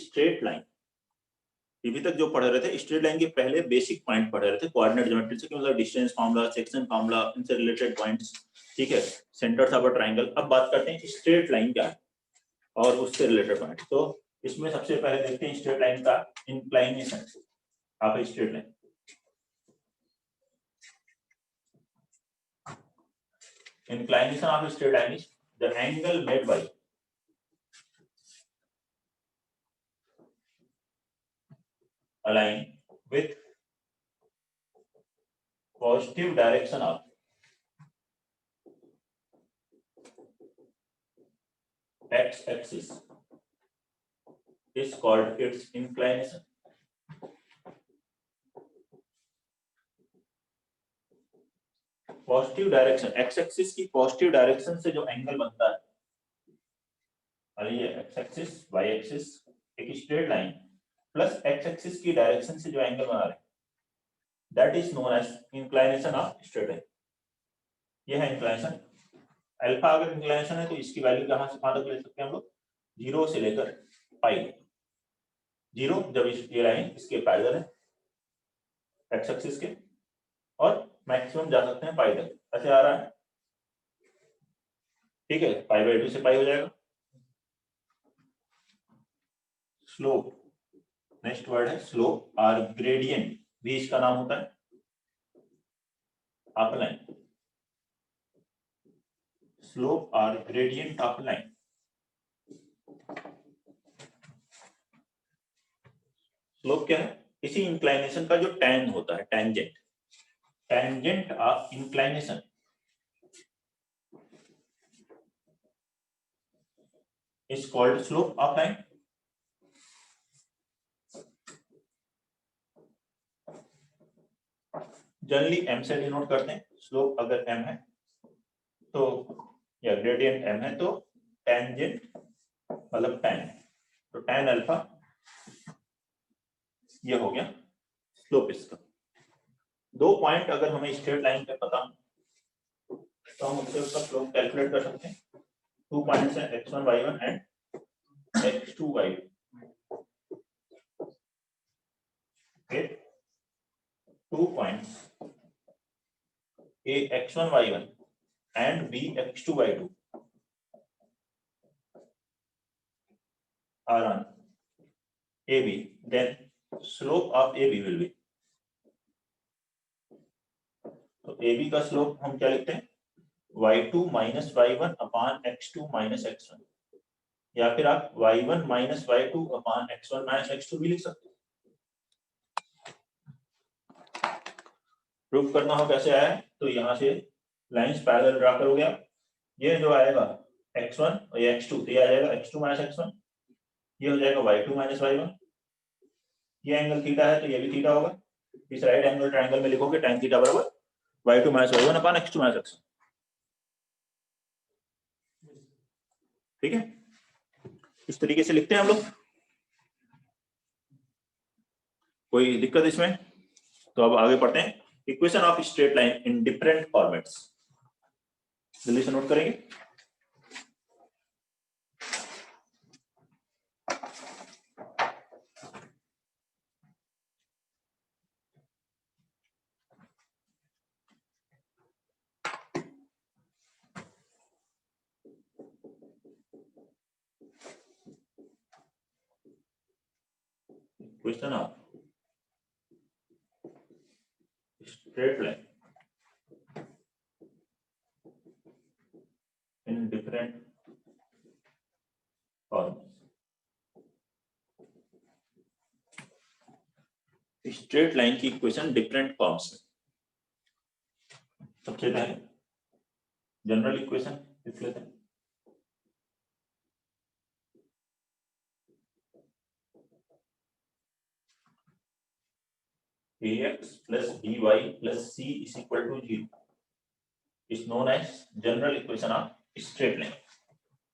Straight line. अभी तक जो पढ़ रहे थे स्ट्रेट लाइन के पहले बेसिक पॉइंट पढ़ रहे थे, कोऑर्डिनेट ज्योमेट्री से, मतलब डिस्टेंस फार्मूला, सेक्शन फार्मूला, इनसे रिलेटेड पॉइंट्स, ठीक है, सेंटर्स ऑफ अ ट्रायंगल। अब बात करते हैं स्ट्रेट लाइन क्या है और उससे रिलेटेड पॉइंट। तो इसमें सबसे पहले देखते हैं स्ट्रेट लाइन का inclination of a straight line. Inclination of a straight line is the angle made by a line with positive direction of x-axis is called its inclination. Positive direction, x axis की positive direction से जो angle बनता है, और ये x axis, y axis, एक straight line plus x axis की direction से जो एंगल बना रहे हैं, that is known as inclination of straight line. ये है इंक्लाइनेशन। अल्फा अगर इंक्लाइनेशन है तो इसकी वैल्यू कहां से कहां तक ले सकते हैं हम लोग, 0 से लेकर पाई। 0 जब ये लाइन इसके पैरेलल है एक्स एक्सिस के, और मैक्सिमम जा सकते हैं पाई तक, ऐसे आ रहा है, ठीक है, पाई बाई 2 से पाई हो जाएगा। स्लोप, नेक्स्ट वर्ड है स्लोप और ग्रेडियंट भी इसका नाम होता है। ऑफ लाइन, स्लोप और ग्रेडियंट ऑफ लाइन। स्लोप क्या है, इसी इंक्लाइनेशन का जो टैन होता है, tangent, tangent of inclination is called slope of line. Generally m से डिनोट करते हैं। स्लोप अगर m है तो, या ग्रेडियंट m है तो टेंजेंट मतलब tan, तो tan अल्फा ये हो गया स्लोप इसका। 2 पॉइंट अगर हमें स्ट्रेट लाइन पे पता तो हम उससे उसका स्लोप कैलकुलेट कर सकते हैं। 2 पॉइंट्स हैं x1 y1 and x2 y2। Okay, 2 points a x1 y1 and b x2 y2 are on AB, then slope of AB will be, तो AB का स्लोप हम क्या लिखते हैं, y2 minus y1 upon x2 minus x1, या फिर आप y1 minus y2 upon x1 minus x2 भी लिख सकते हैं। प्रूफ करना हो कैसे आया है, तो यहाँ से लाइंस पैरेलल ड्रा करोगे आप, ये जो आएगा x1 और ये x2, तो ये आ जाएगा x2 minus x1, ये हो जाएगा y2 minus y1, ये एंगल थीटा है तो ये भी थीटा होगा। इस राइट एंगल ट्रायंगल में लिखोगे tan थीटा बराबर y2 minus y1 upon x2 minus x1, ठीक है, इस तरीके से लिखते हैं हम लोग। कोई दिक्कत इसमें? तो अब आगे पढ़ते हैं equation of straight line in different formats. जल्दी से नोट करेंगे। Equation of straight line in different forms। Straight line की इक्वेशन डिफरेंट फॉर्म्स में। सबसे पहले जनरल इक्वेशन लिख लेते हैं। ax plus by plus c is equal to 0 is known as general equation of straight line,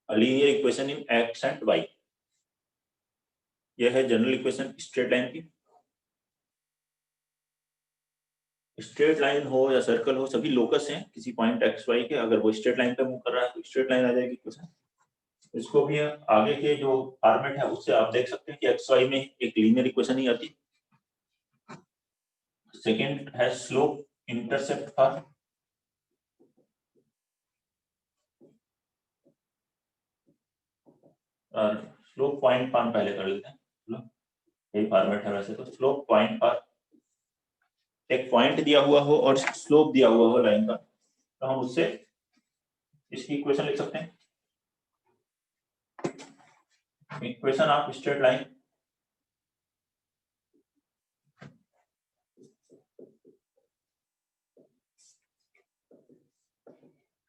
a linear equation in x and y। यह है general equation straight line की। Straight line हो या circle हो, सभी लोकस हैं किसी point x Y के, अगर वो स्ट्रेट लाइन पे मूव कर रहा है तो स्ट्रेट लाइन आ जाएगी इक्वेशन। इसको भी आगे के जो फॉर्मेट है उससे आप देख सकते हैं कि एक्स वाई में एक लीनियर इक्वेशन ही आती। सेकेंड है slope intercept form. Slope point form पहले कर लेते हैं, यही फॉर्मेट है वैसे तो। स्लोप पॉइंट फॉर्म, एक पॉइंट दिया हुआ हो और स्लोप दिया हुआ हो लाइन का, तो हम उससे इसकी इक्वेशन लिख सकते हैं। Equation of straight line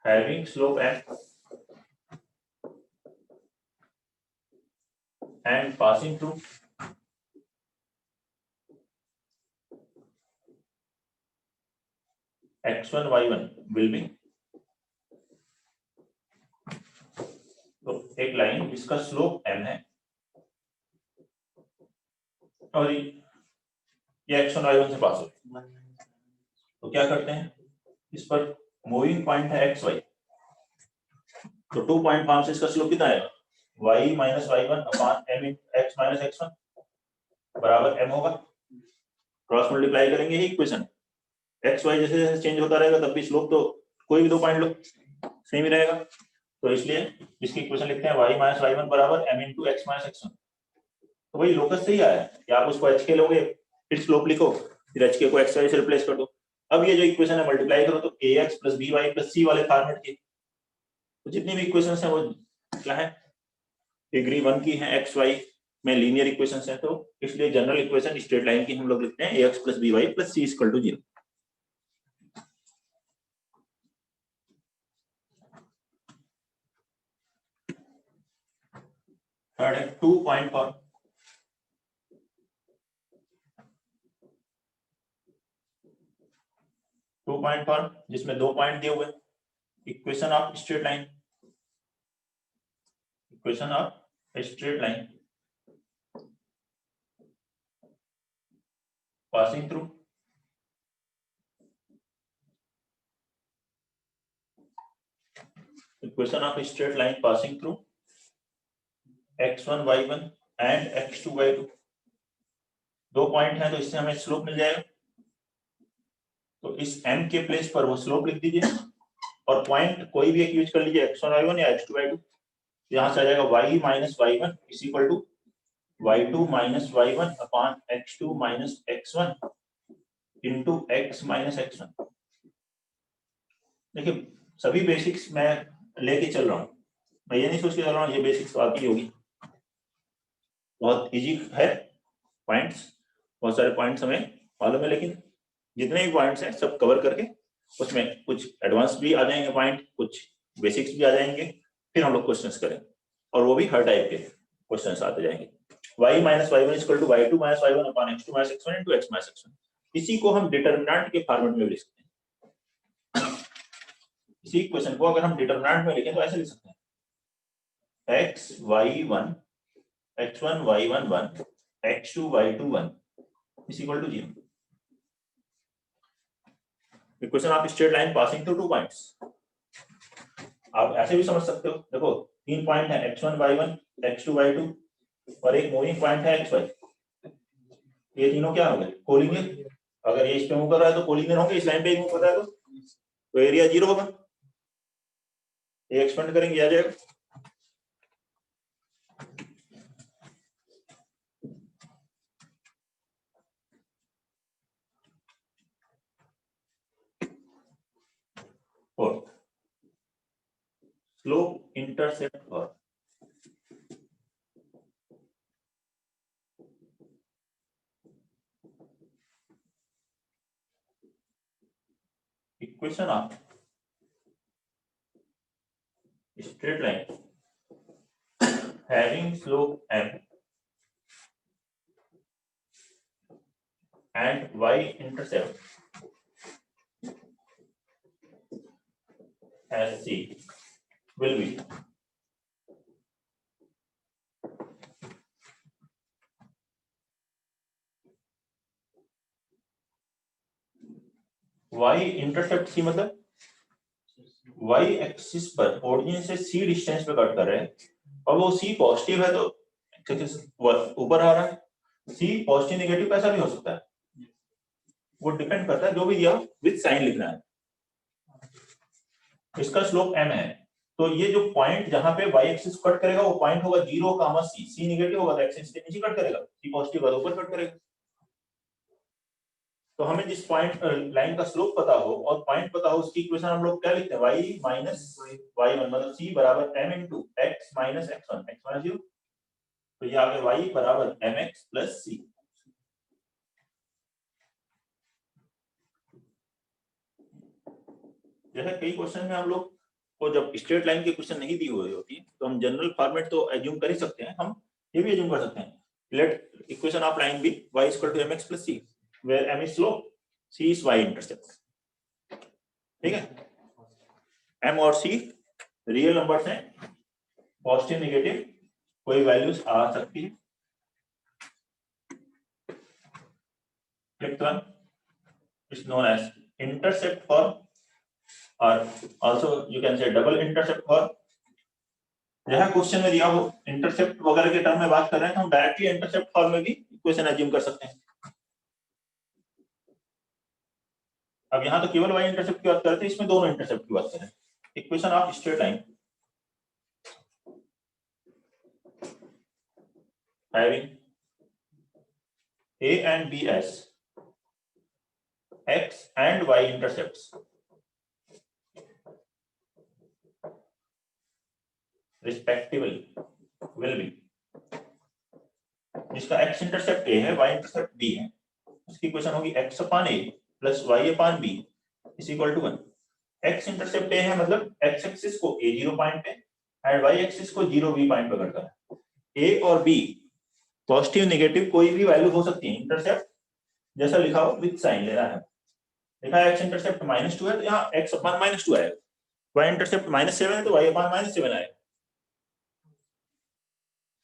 having slope m and passing through x1 y1 will be, तो एक लाइन जिसका स्लोप m है और ये x1 y1 से पास हो, तो क्या करते हैं, इस पर मूविंग पॉइंट है xy, तो 2 पॉइंट फॉर्म से इसका स्लोप कितना आएगा, y minus y1 upon m x minus x1 बराबर m होगा। क्रॉस मल्टीप्लाई करेंगे ही इक्वेशन, एक्स वाई जैसे जैसे चेंज होता रहेगा तब भी स्लोप तो कोई भी 2 पॉइंट लो सेम ही रहेगा, तो इसलिए इसकी इक्वेशन लिखते हैं y माइनस y1 बराबर m into x minus x1। तो वही लोकस से ही आया है कि आप उसको hk लोगे फिर स्लोप लिखो, फिर hk को xy से रिप्लेस कर दो। अब ये जो इक्वेशन है मल्टीप्लाई करो तो ax plus by plus c वाले फॉर्मेट की, तो जितनी भी इक्वेशंस हैं वो क्या है, डिग्री 1 की है, एक्स वाई में लीनियर इक्वेशंस हैं, तो इसलिए जनरल इक्वेशन स्ट्रेट लाइन की हम लोग लिखते हैं ax plus by plus c equal to 0। Third है 2 पॉइंट फॉर्म। 2 पॉइंट फॉर्म जिसमें 2 पॉइंट दिए हुए, equation of straight line, equation of straight line passing through equation of straight line passing through x1 y1 and x2 y2। 2 point है तो इससे हमें slope मिल जाएगा, तो इस m के प्लेस पर वो स्लोप लिख दीजिए और पॉइंट कोई भी एक यूज कर लीजिए, x1 y1 या x2 y2। यहां से आ जाएगा y minus y1 is equal to y2 minus y1 upon x2 minus x1 into x minus x1। देखिए सभी बेसिक्स मैं लेके चल रहा हूँ, मैं ये नहीं सोच के चल रहा हूँ ये बेसिक्स तो आती होगी, बहुत इजी है पॉइंट्स, बहुत सारे पॉइंट्स हमें मालूम है, लेकिन जितने भी पॉइंट्स हैं सब कवर करके उसमें कुछ एडवांस भी आ जाएंगे पॉइंट, कुछ बेसिक्स भी आ जाएंगे, फिर हम लोग क्वेश्चंस करें और वो भी हर टाइप के क्वेश्चंस आते जाएंगे। y minus y1 equal to y2 minus y1 upon x2 minus x1 into x minus x1, इसी को हम डिटरमिनेंट के फॉर्मेट में लिख सकते हैं। इसी क्वेश्चन को अगर हम डिटरमिनेंट में लिखें तो ऐसे लिख सकते हैं x y1 x1 y1 1 x2 y2 1 is equal to 0। Equation of straight line passing through 2 points, आप ऐसे भी समझ सकते हो, देखो 3 पॉइंट है x1 y1 x2 y2 और एक मूविंग पॉइंट है xy, ये तीनों क्या हो गए, कोलिनियर। अगर ये इस पे मूव कर रहा है तो कोलिनियर होंगे, इस लाइन पे मूव कर रहा है तो एरिया 0 होगा, ये एक्सपेंड करेंगे आ जाएगा। और स्लोप इंटरसेप्ट और equation of straight line having slope m and y intercept as c will be y intercept c मतलब y एक्सिस पर ओरिजिन से c डिस्टेंस पे कट कर रहे हैं, और वो सी पॉजिटिव है तो ऊपर आ रहा है, सी पॉजिटिव नेगेटिव कैसा भी हो सकता है, वो डिपेंड करता है जो भी दिया विद साइन लिखना है। इसका स्लोप m है, तो ये जो पॉइंट जहां पे y एक्सिस कट करेगा वो पॉइंट होगा 0, c, c नेगेटिव होगा तो x एक्सिस के नीचे कट करेगा, c पॉजिटिव होगा तो ऊपर कट करेगा। तो हमें जिस पॉइंट लाइन का स्लोप पता हो और पॉइंट पता हो उसकी इक्वेशन हम लोग क्या लिखते हैं, y माइनस y1 मतलब c बराबर m into x minus x1, x1 0, तो ये आ गया y बराबर mx प्लस c। जैसे कई क्वेश्चन में हम लोग को जब स्ट्रेट लाइन के क्वेश्चन नहीं दी हुई होती तो हम जनरल फॉर्मेट तो एज्यूम कर ही सकते हैं, हम ये भी एज्यूम कर सकते हैं, let equation of line be y equal to mx plus c where m is slope, c is y intercept. ठीक है, m और c रियल नंबर्स हैं, पॉजिटिव नेगेटिव कोई वैल्यूज आ सकती है। Fifth one is known as intercept for, or also you can say double intercept for। यह question में दिया हो इंटरसेप्ट वगैरह के टर्म में बात कर रहे हैं तो हम डायरेक्टली इंटरसेप्ट फॉर्म में भी इक्वेशन एज्यूम कर सकते हैं। अब यहाँ तो केवल y इंटरसेप्ट की बात कर रहे थे, इसमें दोनों इंटरसेप्ट की बात कर रहे हैं। Equation of straight line having a and b as x and y intercepts respectively will be, जिसका x इंटरसेप्ट a है y इंटरसेप्ट b है, उसकी इक्वेशन होगी x upon a plus y upon b is equal to 1। x intercept a है मतलब x axis को a0 point पे and y axis को 0b पॉइंट पे करता है। a और b पॉजिटिव नेगेटिव कोई भी वैल्यू हो सकती है, इंटरसेप्ट जैसा लिखा हो विद साइन लेना है। लिखा है x इंटरसेप्ट -2 है तो यहाँ x अपान -2 आएगा, y इंटरसेप्ट -7 है तो y अपान -7 आएगा,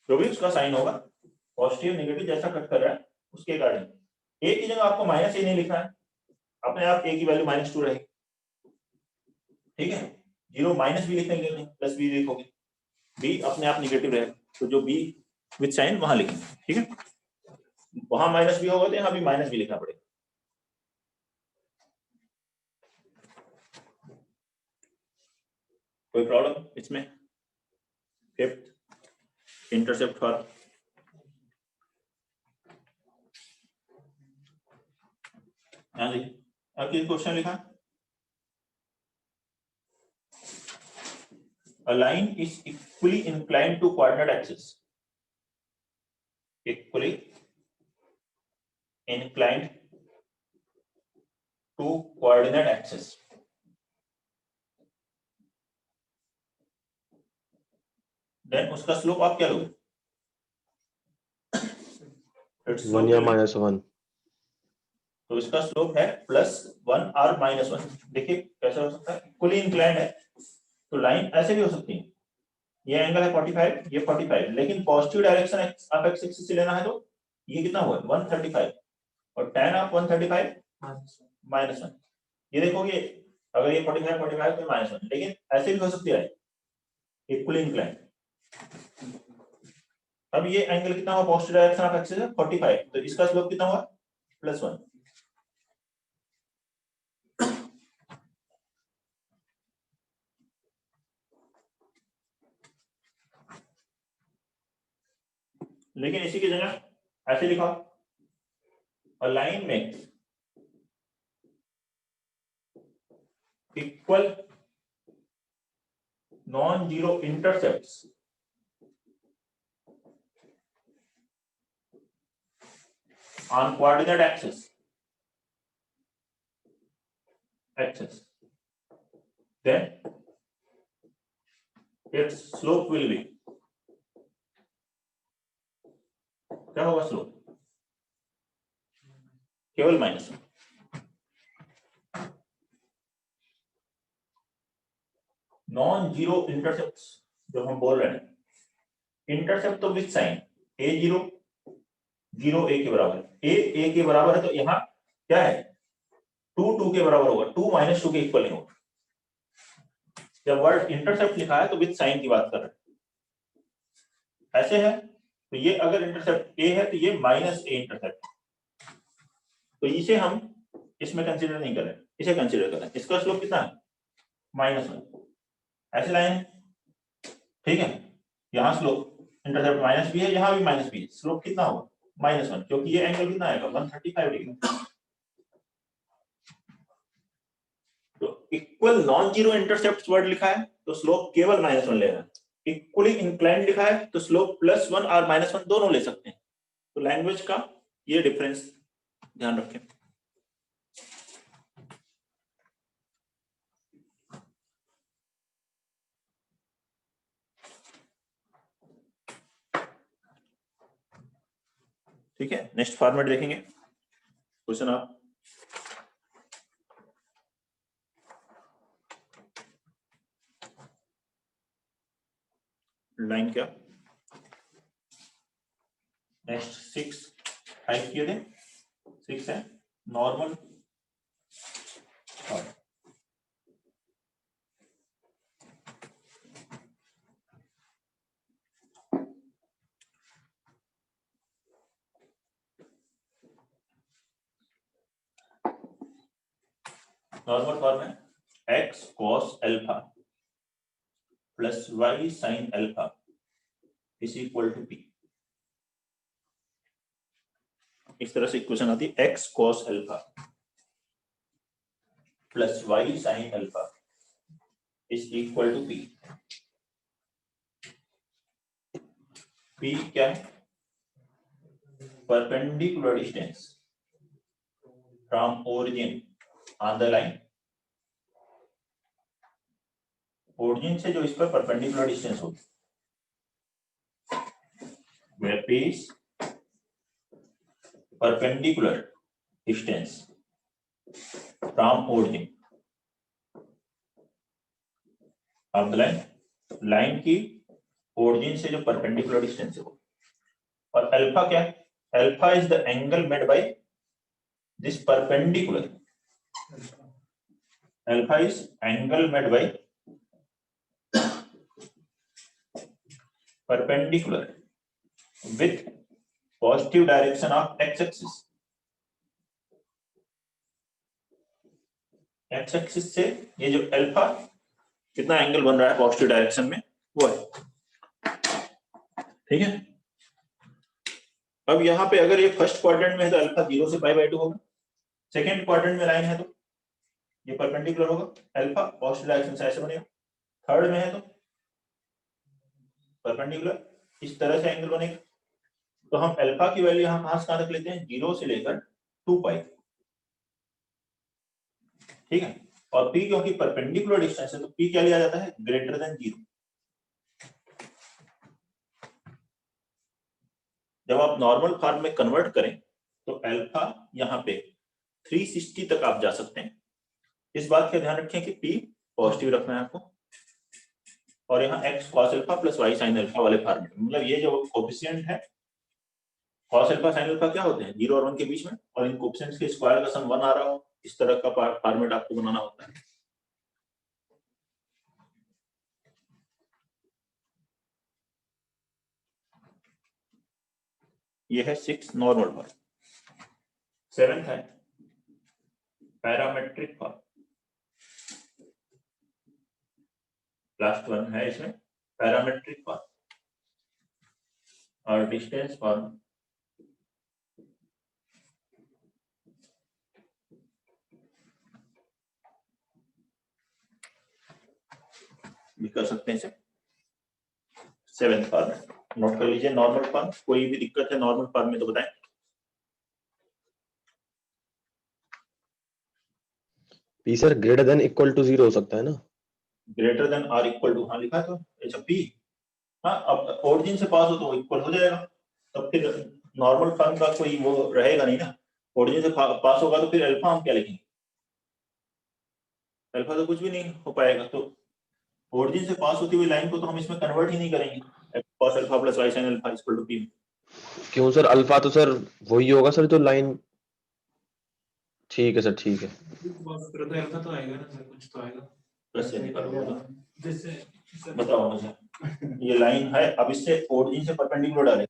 जो भी उसका साइन होगा पॉजिटिव नेगेटिव जैसा कट कर रहा है उसके अकॉर्डिंग। a की जगह आपको -a नहीं लिखना है, अपने आप a की वैल्यू -2 रहेगी। ठीक है, 0 माइनस भी लिखेंगे नहीं, प्लस b लिखोगे, b अपने आप नेगेटिव रहेगा तो जो b विद साइन वहां लिखेंगे। ठीक है, वहां माइनस भी होगा तो यहाँ भी माइनस भी लिखना पड़ेगा। कोई प्रॉब्लम इसमें? फिफ्थ इंटरसेप्ट फॉर हाँ जी, आपकी क्वेश्चन लिखा, a line is equally inclined to coordinate axis, equally inclined to coordinate axis, then उसका स्लोप आप क्या लोगे? 1 या -1, तो इसका स्लोप है +1 और -1। देखिए कैसे हो सकता है, इक्वली इंक्लाइंड है तो लाइन ऐसे भी हो सकती है, ये एंगल है 45, ये 45, लेकिन पॉजिटिव डायरेक्शन आप x एक्सिस से लेना है तो ये कितना हुआ 135 और tan ऑफ 135 -1। ये देखोगे अगर ये 45 45 तो -1, लेकिन ऐसे भी हो सकती है इक्वली इंक्लाइंड। अब ये एंगल कितना हुआ पॉजिटिव डायरेक्शन ऑफ एक्सिस है 45, तो इसका स्लोप कितना हुआ +1। लेकिन इसी की जगह ऐसे लिखा, a line makes equal non-zero intercepts on coordinate axis then its slope will be, क्या होगा स्लोप? केवल -1। नॉन जीरो इंटरसेप्ट जो हम बोल रहे हैं, इंटरसेप्ट तो विद साइन a0 0 a के बराबर है, a के बराबर है तो यहाँ क्या है 2 2 के बराबर होगा, 2 -2 के इक्वल नहीं होगा। जब वर्ड इंटरसेप्ट लिखा है तो विद साइन की बात कर रहे हैं। ऐसे है तो ये अगर इंटरसेप्ट ए है तो ये माइनस ए इंटरसेप्ट, तो इसे हम इसमें कंसीडर नहीं करें, इसे कंसीडर करें। इसका स्लोप कितना है? -1। ऐसे लाइन है, ठीक है। यहाँ स्लोप इंटरसेप्ट माइनस बी है, यहाँ भी माइनस बी है, स्लोप कितना होगा? -1, क्योंकि ये एंगल कितना आएगा? 135 डिग्री। तो equal non zero intercept word लिखा है तो स्लोप केवल -1 लेगा। इक्वली इंक्लाइंड लिखा है तो स्लोप +1 और -1 दोनों ले सकते हैं। तो लैंग्वेज का ये डिफरेंस ध्यान रखें। ठीक है, नेक्स्ट फॉर्मेट देखेंगे। क्वेश्चन आप लाइन क्या? नेक्स्ट 6 टाइप किए थे, 6 है नॉर्मल फॉर्म। नॉर्मल फॉर्म है x cos alpha plus y sin alpha is equal to p। इस तरह से इक्वेशन आती है x cos alpha plus y sin alpha is equal to p। p क्या है? Perpendicular distance from origin on the line. Origin से जो इस पर परपेंडिकुलर डिस्टेंस होगी, where p is perpendicular distance from origin of the line। Line की origin से जो परपेंडिकुलर डिस्टेंस है वो। और अल्फा क्या है? Alpha is the angle made by this perpendicular. Alpha is angle made by perpendicular with positive direction of x-axis। x-axis से ये जो अल्फा कितना एंगल बन रहा है पॉजिटिव डायरेक्शन में वो है, ठीक है। अब यहाँ पे अगर ये फर्स्ट क्वाड्रेंट में है तो अल्फा 0 से π/2 होगा। सेकेंड क्वाड्रेंट में लाइन है तो ये परपेंडिकुलर होगा, अल्फा पॉजिटिव डायरेक्शन से ऐसे बनेगा। थर्ड में है तो परपेंडिकुलर इस तरह से एंगल बनेगा। तो हम अल्फा की वैल्यू यहाँ कहां से कहां तक लेते हैं? 0 से लेकर 2π, ठीक है। और p क्योंकि परपेंडिकुलर डिस्टेंस है तो p क्या लिया जाता है? Greater than 0। जब आप नॉर्मल फॉर्म में कन्वर्ट करें तो अल्फा यहाँ पे 360 तक आप जा सकते हैं। इस बात का ध्यान रखें कि p पॉजिटिव रखना है आपको, और यहाँ x cos alpha plus y sin alpha वाले फॉर्मेट, मतलब ये जो कोफिशिएंट है cos अल्फा sin अल्फा क्या होते हैं? 0 और 1 के बीच में, और इन कोफिशिएंट्स के स्क्वायर का सम 1 आ रहा हो, इस तरह का फॉर्मेट आपको बनाना होता है। ये है 6 नॉर्मल फॉर्म। 7th है पैरामेट्रिक फॉर्म। लास्ट वन है इसमें पैरामेट्रिक फॉर्म और डिस्टेंस फॉर्म। भी कर सकते हैं इसे। 7th फॉर्म नोट कर लीजिए। नॉर्मल फॉर्म, कोई भी दिक्कत है नॉर्मल फॉर्म में तो बताएं। P sir greater than equal to 0 हो सकता है ना? ग्रेटर देन और इक्वल टू, हाँ लिखा है तो अच्छा पी। हाँ, अब ओरिजिन से पास हो तो इक्वल हो जाएगा, तब फिर नॉर्मल फॉर्म का कोई वो रहेगा नहीं ना। ओरिजिन से पास होगा तो फिर अल्फा हम क्या लिखेंगे? अल्फा तो कुछ भी नहीं हो पाएगा। तो ओरिजिन से पास होती हुई लाइन को तो हम इसमें कन्वर्ट ही नहीं करेंगे। cos alpha plus y sin alpha equal to p। क्यों सर? अल्फा तो सर वही होगा सर जो लाइन। ठीक है सर, ठीक है। अल्फा तो आएगा ना सर, कुछ तो आएगा। कैसे निकालोगे? जैसे बताओ मुझे। ये लाइन है, अब इससे ओरिजिन से परपेंडिकुलर डाले,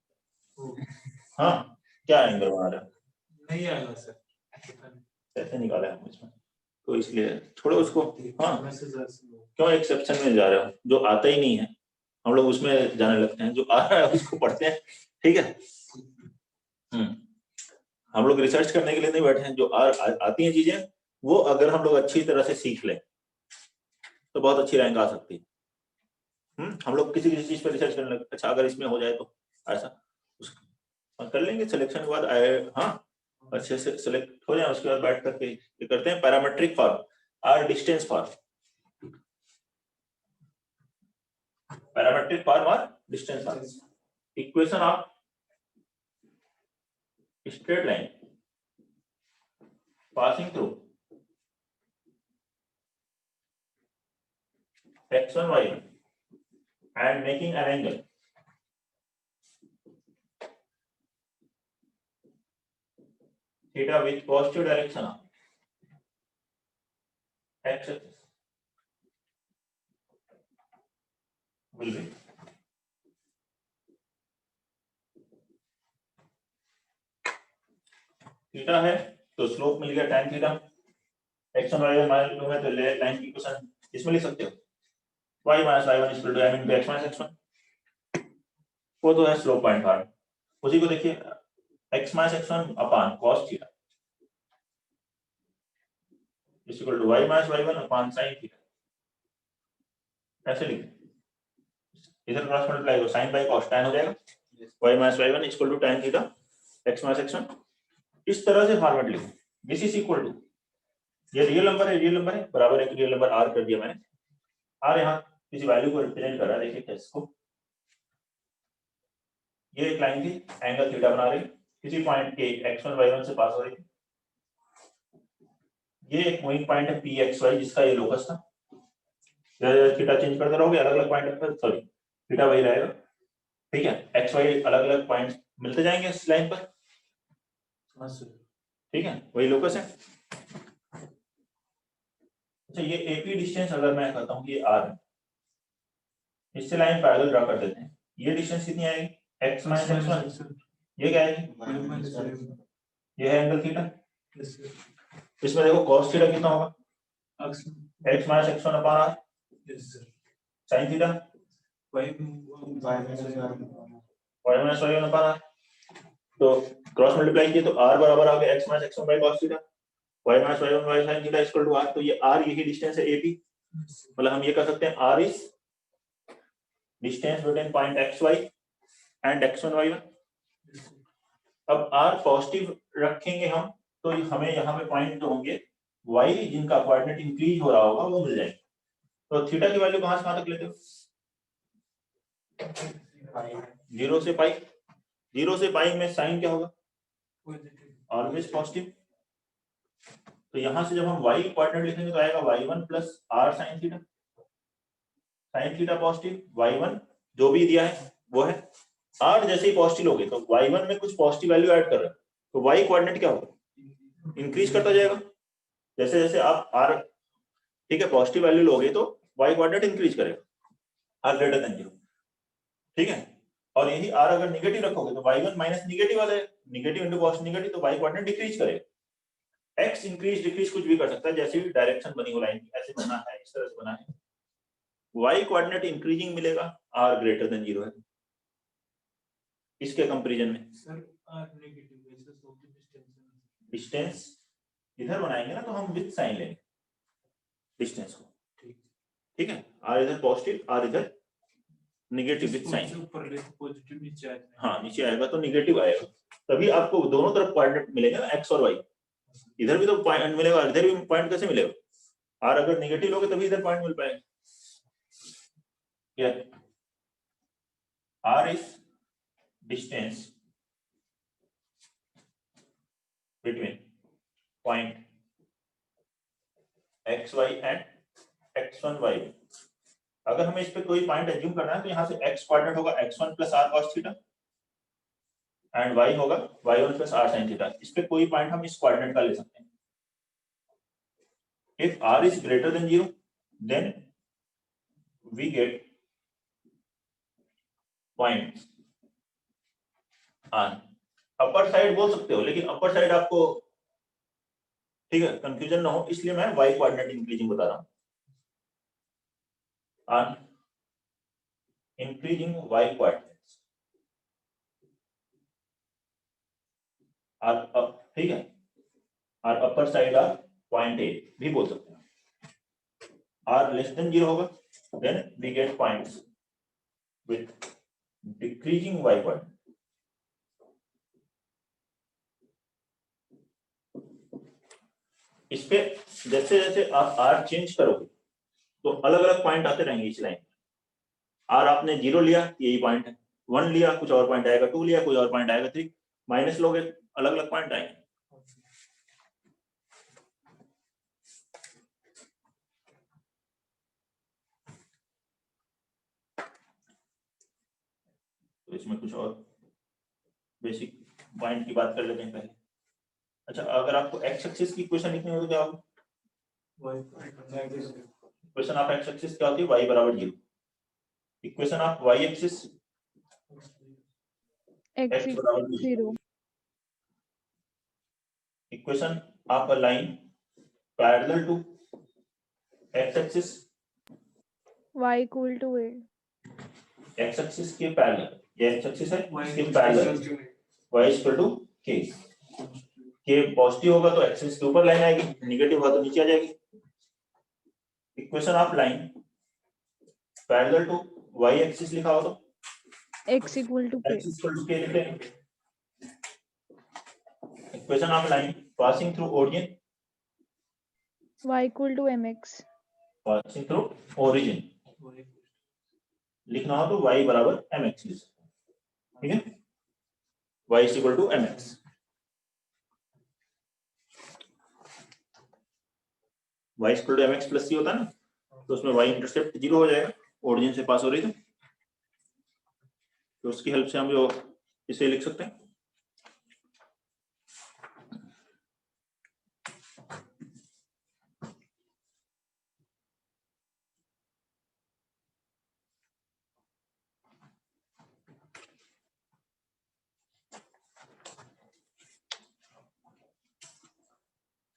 हाँ क्या एंगल बना रहे हो? नहीं आएगा सर, कैसे निकाला है इसमें, तो इसलिए छोड़ो उसको। हाँ मैसेज क्यों एक्सेप्शन में जा रहे हो, जो आता ही नहीं है हम लोग उसमें जाने लगते हैं, जो आ रहा है उसको पढ़ते हैं, ठीक है। हम लोग रिसर्च करने के लिए नहीं बैठे हैं, जो आती हैं चीजें वो अगर हम लोग अच्छी तरह से सीख लें तो बहुत अच्छी रैंक आ सकती है। हम लोग किसी किसी चीज पर रिसर्च करने लगे, अच्छा अगर इसमें हो जाए तो ऐसा कर लेंगे, सिलेक्शन के बाद आए, हाँ अच्छे से सिलेक्ट हो जाए, उसके बाद बैठ करके ये करते हैं पैरामेट्रिक फॉर्म और डिस्टेंस फॉर्म, पैरामेट्रिक फॉर्म और distance form, equation of straight line passing through x1 y1 and making an angle theta with positive direction of x axis will be theta है तो स्लोप मिल गया tan theta, x1 y1 मान लो है तो line की equation इसमें लिख सकते हो y minus y1 is equal to m into x minus x1, वो तो है स्लोप पॉइंट फार्म, उसी को देखिए x minus x1 upon cos theta is equal to y minus y1 upon sin theta, ऐसे लिखें, इधर क्रॉस मल्टीप्लाई करो sin बाय cos tan हो जाएगा, y minus y1 is equal to tan theta x minus x1, इस तरह से format लिखो, दिस इज इक्वल टू, ये रियल नंबर है बराबर एक रियल नंबर r कर दिया मैंने, r यहाँ किसी वैल्यू को रिप्रेजेंट कर रहा है, देखिए कैसे को, ये एक लाइन थी एंगल थीटा बना रही किसी पॉइंट के x1 y1 से पास हो रही, ये एक मूविंग पॉइंट है pxy जिसका ये लोकस था, थीटा चेंज करते रहोगे अलग अलग पॉइंट पर, सॉरी थीटा वही रहेगा, ठीक है, xy अलग अलग पॉइंट मिलते जाएंगे इस लाइन पर, ठीक है वही लोकस है। अच्छा ये AP डिस्टेंस अगर मैं कहता हूँ कि ये r है, इससे लाइन पैरेलल ड्रा कर देते हैं, ये डिस्टेंस कितनी आएगी x माइनस x1, ये क्या आएगी, ये है एंगल थीटा, इसमें देखो cos थीटा कितना होगा x minus x1 upon r, sin theta y minus y1 upon r, तो क्रॉस मल्टीप्लाई किए तो r बराबर आ गया x minus x1 by cos theta, y minus y1 by sin theta equal to r, तो ये r यही distance है AP, मतलब हम ये कर सकते हैं r is distance between point xy and x1 y1। अब r पॉजिटिव रखेंगे हम तो हमें यहाँ पे पॉइंट जो होंगे y जिनका कोऑर्डिनेट इंक्रीज हो रहा होगा वो मिल जाएंगे, तो थीटा की वैल्यू कहां से कहां तक लेते हो, 0 से पाई, 0 से पाई में साइन क्या होगा ऑलवेज पॉजिटिव, तो यहां से जब हम y कोऑर्डिनेट लिखेंगे तो आएगा y1 plus r sin theta, sin theta positive, y1 जो भी दिया है वो है, r जैसे ही पॉजिटिव लोगे तो y1 में कुछ पॉजिटिव वैल्यू ऐड कर रहे हैं तो y कोऑर्डिनेट क्या होगा इंक्रीज करता जाएगा, जैसे जैसे आप r ठीक है पॉजिटिव वैल्यू लोगे तो y कोऑर्डिनेट इंक्रीज करेगा r ग्रेटर देन 0, ठीक है, और यही r अगर नेगेटिव रखोगे तो y1 माइनस नेगेटिव वाला है, नेगेटिव इनटू पॉजिटिव नेगेटिव तो y कोऑर्डिनेट डिक्रीज करेगा, x इंक्रीज डिक्रीज कुछ भी कर सकता है, जैसे भी डायरेक्शन बनी हो लाइन ऐसे बना है इस तरह से बना है, y कोऑर्डिनेट इंक्रीजिंग मिलेगा r ग्रेटर देन 0 है, इसके कंपैरिजन में sir r negative basis of the distance इधर बनाएंगे ना तो हम विद साइन लेंगे डिस्टेंस को, ठीक है, r इधर पॉजिटिव r इधर नेगेटिव विद साइन, ऊपर ले पॉजिटिव नीचे आएगा, हाँ नीचे आएगा तो नेगेटिव आएगा, तभी आपको दोनों तरफ कोऑर्डिनेट मिलेगा ना x और y, इधर भी तो पॉइंट मिलेगा इधर भी पॉइंट कैसे मिलेगा, r अगर नेगेटिव लोगे तभी इधर पॉइंट मिल पाएगा, क्या r is distance between point xy and x1 y, अगर हमें इस पे कोई पॉइंट एज्यूम करना है तो यहाँ से x कोऑर्डिनेट होगा x1 plus r cos theta and y होगा y1 plus r sin theta, इस पे कोई पॉइंट हम इस कोऑर्डिनेट का ले सकते हैं, if r is greater than 0 then we get point on upper side बोल सकते हो, लेकिन अपर साइड आपको ठीक है कंफ्यूजन ना हो इसलिए मैं वाई कोऑर्डिनेट इंक्रीजिंग बता रहा हूं। ऑन इंक्रीजिंग वाई कोऑर्डिनेट्स और ठीक है और upper side of point A भी बोल सकते हैं। आर लेस देन 0 होगा then we get points with decreasing y coordinate. इस पे जैसे जैसे आप आर चेंज करोगे तो अलग अलग पॉइंट आते रहेंगे इस लाइन। आर आपने 0 लिया यही पॉइंट है, 1 लिया कुछ और पॉइंट आएगा, 2 लिया कुछ और पॉइंट आएगा, 3 माइनस लोगे अलग अलग पॉइंट आएंगे। तो इसमें कुछ और बेसिक पॉइंट की बात कर लेते हैं पहले। अच्छा अगर आपको एक्स एक्सिस की इक्वेशन लिखनी हो तो क्या होगा? इक्वेशन ऑफ एक्स एक्सिस क्या होती है? y बराबर 0। Equation of y axis x बराबर 0 equation of a line parallel to x axis y equal to a x axis के पैरेलल, ये x एक्सिस है इसके parallel y equal to k। k positive होगा तो एक्सिस के ऊपर लाइन आएगी, नेगेटिव होगा तो नीचे आ जाएगी। Equation of line parallel to y axis लिखा हो तो x equal to k x equal to k लिखते हैं। Equation of line passing through origin y equal to mx passing through origin लिखना हो तो y बराबर mx लिख सकते हैं, ठीक है। y is equal to mx। y is equal to mx plus c होता है ना, तो उसमें y इंटरसेप्ट 0 हो जाएगा, ओरिजिन से पास हो रही तो उसकी हेल्प से हम जो इसे लिख सकते हैं।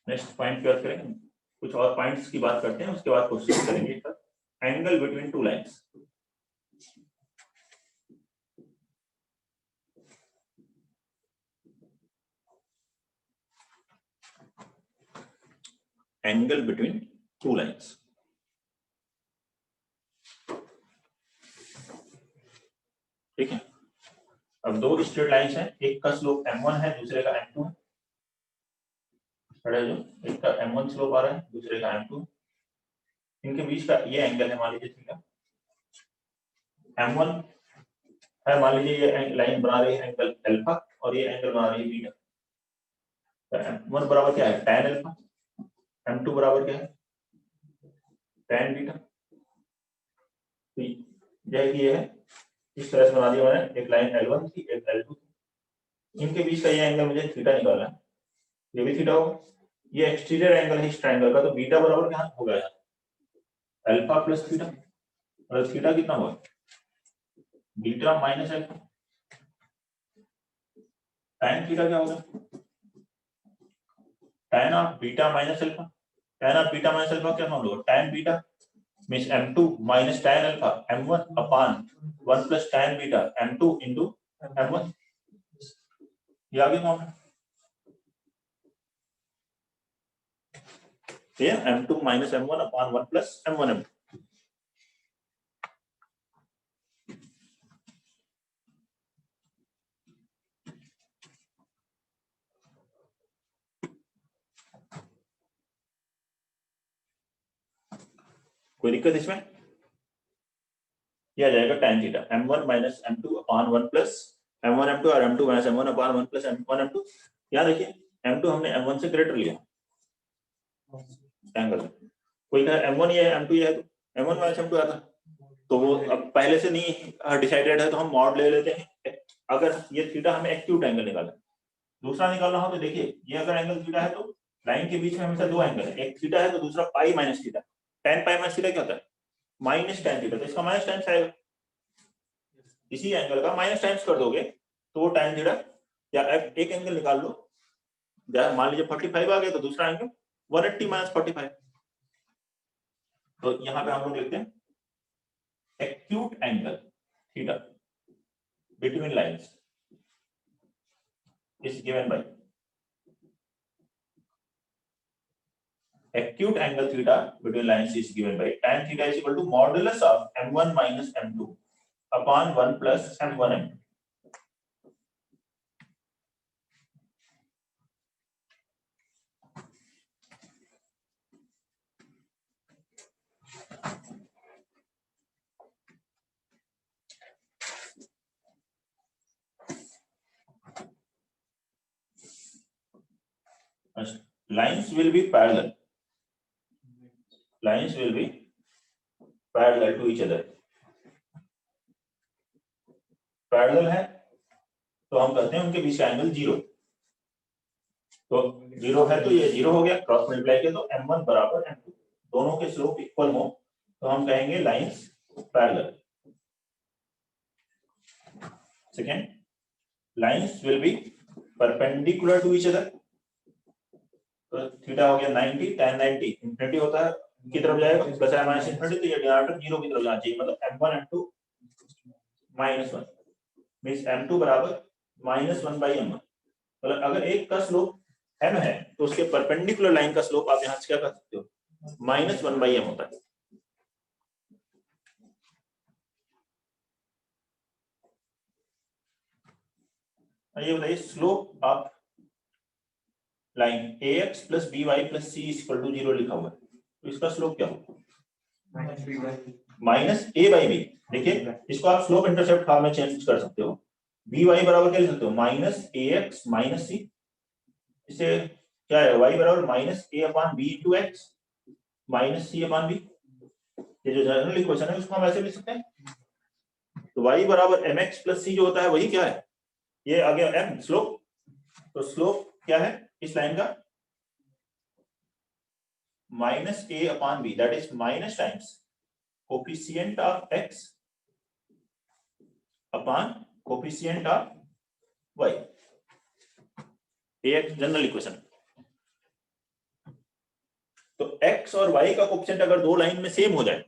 नेक्स्ट पॉइंट क्या करेंगे, कुछ और पॉइंट्स की बात करते हैं, उसके बाद क्वेश्चन करेंगे। Angle between two lines, angle between two lines. ठीक है, अब दो स्ट्रेट लाइंस हैं, एक का स्लोप m1 है दूसरे का m2 है। जो एक का m1 स्लोप आ रहा है दूसरे का m2, इनके बीच का ये एंगल है मान लीजिए थीटा। m1 है मान लीजिए ये लाइन बना रही है एंगल अल्फा और ये एंगल बना रही है बीटा। तो m1 बराबर क्या है tan अल्फा, m2 बराबर क्या है tan बीटा। तो ये है इस तरह से बना दिया मैंने, एक लाइन L1 थी एक L2 थी, इनके बीच का ये एंगल मुझे थीटा निकालना है, ये भी थीटा होगा। ये एक्सटीरियर एंगल है इस ट्रायंगल का, तो बीटा बराबर क्या होगा यार अल्फा प्लस थीटा, और थीटा कितना होगा beta minus alpha. tan theta क्या होगा tan of beta minus alpha. tan of beta minus alpha क्या होगा tan beta means m2 minus tan alpha m1 upon 1 plus tan beta m2 into m1। ये आगे कौन है ये m2 minus m1 upon 1 plus m1 m2। कोई दिक्कत इसमें? ये आ जाएगा tan theta m1 minus m2 upon 1 plus m1 m2 और m2 minus m1 upon 1 plus m1 m2। यहाँ देखिए m2 हमने m1 से ग्रेटर लिया एंगल, कोई कहे m1 ये है m2 ये है, तो m1 minus m2 आता तो वो अब पहले से नहीं डिसाइडेड है तो हम मॉड ले लेते हैं। अगर ये थीटा हमें एक्यूट एंगल निकालना, दूसरा निकालना हो तो देखिए ये अगर एंगल थीटा है तो लाइन के बीच में हमेशा दो एंगल है, एक थीटा है तो दूसरा pi minus theta. tan pi minus theta क्या होता है माइनस tan थीटा, तो इसका माइनस tan आएगा। इसी एंगल का माइनस टाइम्स कर दोगे तो वो tan थीटा, या एक एंगल निकाल लो, मान लीजिए 45 आ गया तो दूसरा एंगल 180 माइनस 45। तो यहाँ पे हम लोग लिखते हैं acute angle theta between lines is given by acute angle theta between lines is given by tan theta is equal to modulus of m1 minus m2 upon 1 plus m1 m2. Lines will be parallel. Lines will be parallel to each other. Parallel है तो हम कहते हैं उनके बीच का angle 0। तो 0 है तो ये 0 हो गया, क्रॉस मल्टीप्लाई किया तो m1 बराबर m2, दोनों के स्लोप इक्वल हो तो हम कहेंगे lines parallel. Second, lines will be perpendicular to each other. तो थीटा हो गया 90, tan 90 इंफिनिटी होता है की तरफ जाएगा, प्लस या माइनस इंफिनिटी, तो ये डिनोमिनेटर 0 की तरफ जाना चाहिए, मतलब m1 m2 -1 मींस m2 बराबर -1 by m1। मतलब अगर एक का स्लोप m है तो उसके परपेंडिकुलर लाइन का स्लोप आप यहां से क्या कर सकते हो, -1 by m होता है। ये बताइए slope of line ax plus by plus c is equal to 0 लिखा हुआ है, तो इसका स्लोप क्या होगा, माइनस a by b। देखिए इसको आप स्लोप इंटरसेप्ट फॉर्म में चेंज कर सकते हो, by बराबर क्या लिख सकते हो, माइनस ax माइनस c, इसे क्या है y बराबर minus a upon b into x minus c upon b। ये जो जनरल इक्वेशन है उसको हम ऐसे लिख सकते हैं, तो y बराबर mx प्लस c जो होता है वही क्या है, ये आ गया m स्लोप। तो स्लोप क्या है इस लाइन का, minus a upon b, that is minus times coefficient of x upon coefficient of y। ये जनरल इक्वेशन। तो x और y का कोफिशिएंट अगर दो लाइन में सेम हो जाए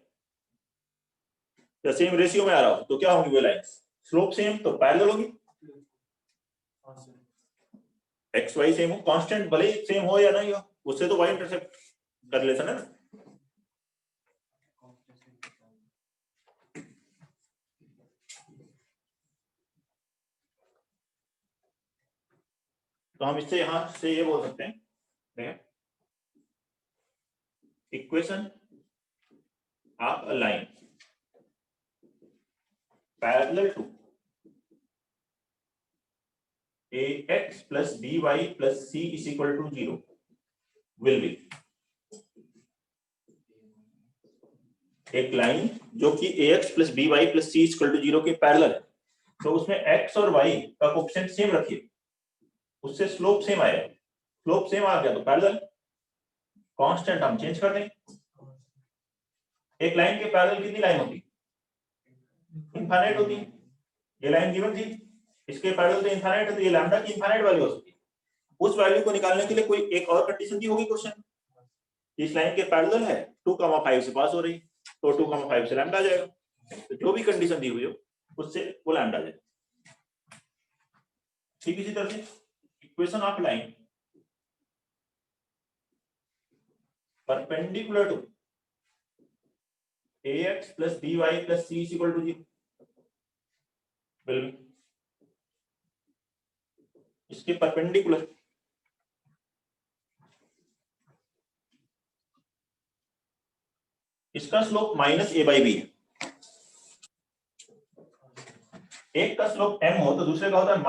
या सेम रेशियो में आ रहा हो तो क्या होंगी वो लाइंस, स्लोप सेम तो पैरेलल होगी। एक्स वाई सेम हो, कांस्टेंट भले ही सेम हो या नहीं हो, उससे तो वाई इंटरसेप्ट का रिलेशन है ना। तो हम इससे यहां से ये बोल सकते हैं, equation of a line parallel to ax plus by plus c is equal to 0 will be, एक लाइन जो कि ax plus by plus c is equal to 0 के पैरेलल है, तो उसमें x और y का कोएफिशिएंट सेम रखिए, उससे स्लोप सेम आएगा, स्लोप सेम आ गया तो पैरेलल, कांस्टेंट हम चेंज कर देंगे। एक लाइन के पैरेलल कितनी लाइन होती, इनफाइनाइट होती है। ये लाइन गिवन थी, इसके पैरेलल तो इनफाइनाइट है, तो ये लैम्डा की इनफाइनाइट वैल्यू हो सकती है। उस वैल्यू को निकालने के लिए कोई एक और कंडीशन दी होगी क्वेश्चन, इस लाइन के पैरेलल है 2,5 से पास हो रही, तो 2,5 से लैम्डा आ जाएगा, तो जो भी कंडीशन दी हुई हो उससे वो लैम्डा आ जाएगा। ठीक, इसी तरह से equation of line perpendicular to ax plus by plus c is equal to 0 will be, इसके परपेंडिकुलर इसका slope minus a by b है। एक का स्लोप m हो तो दूसरे का होता है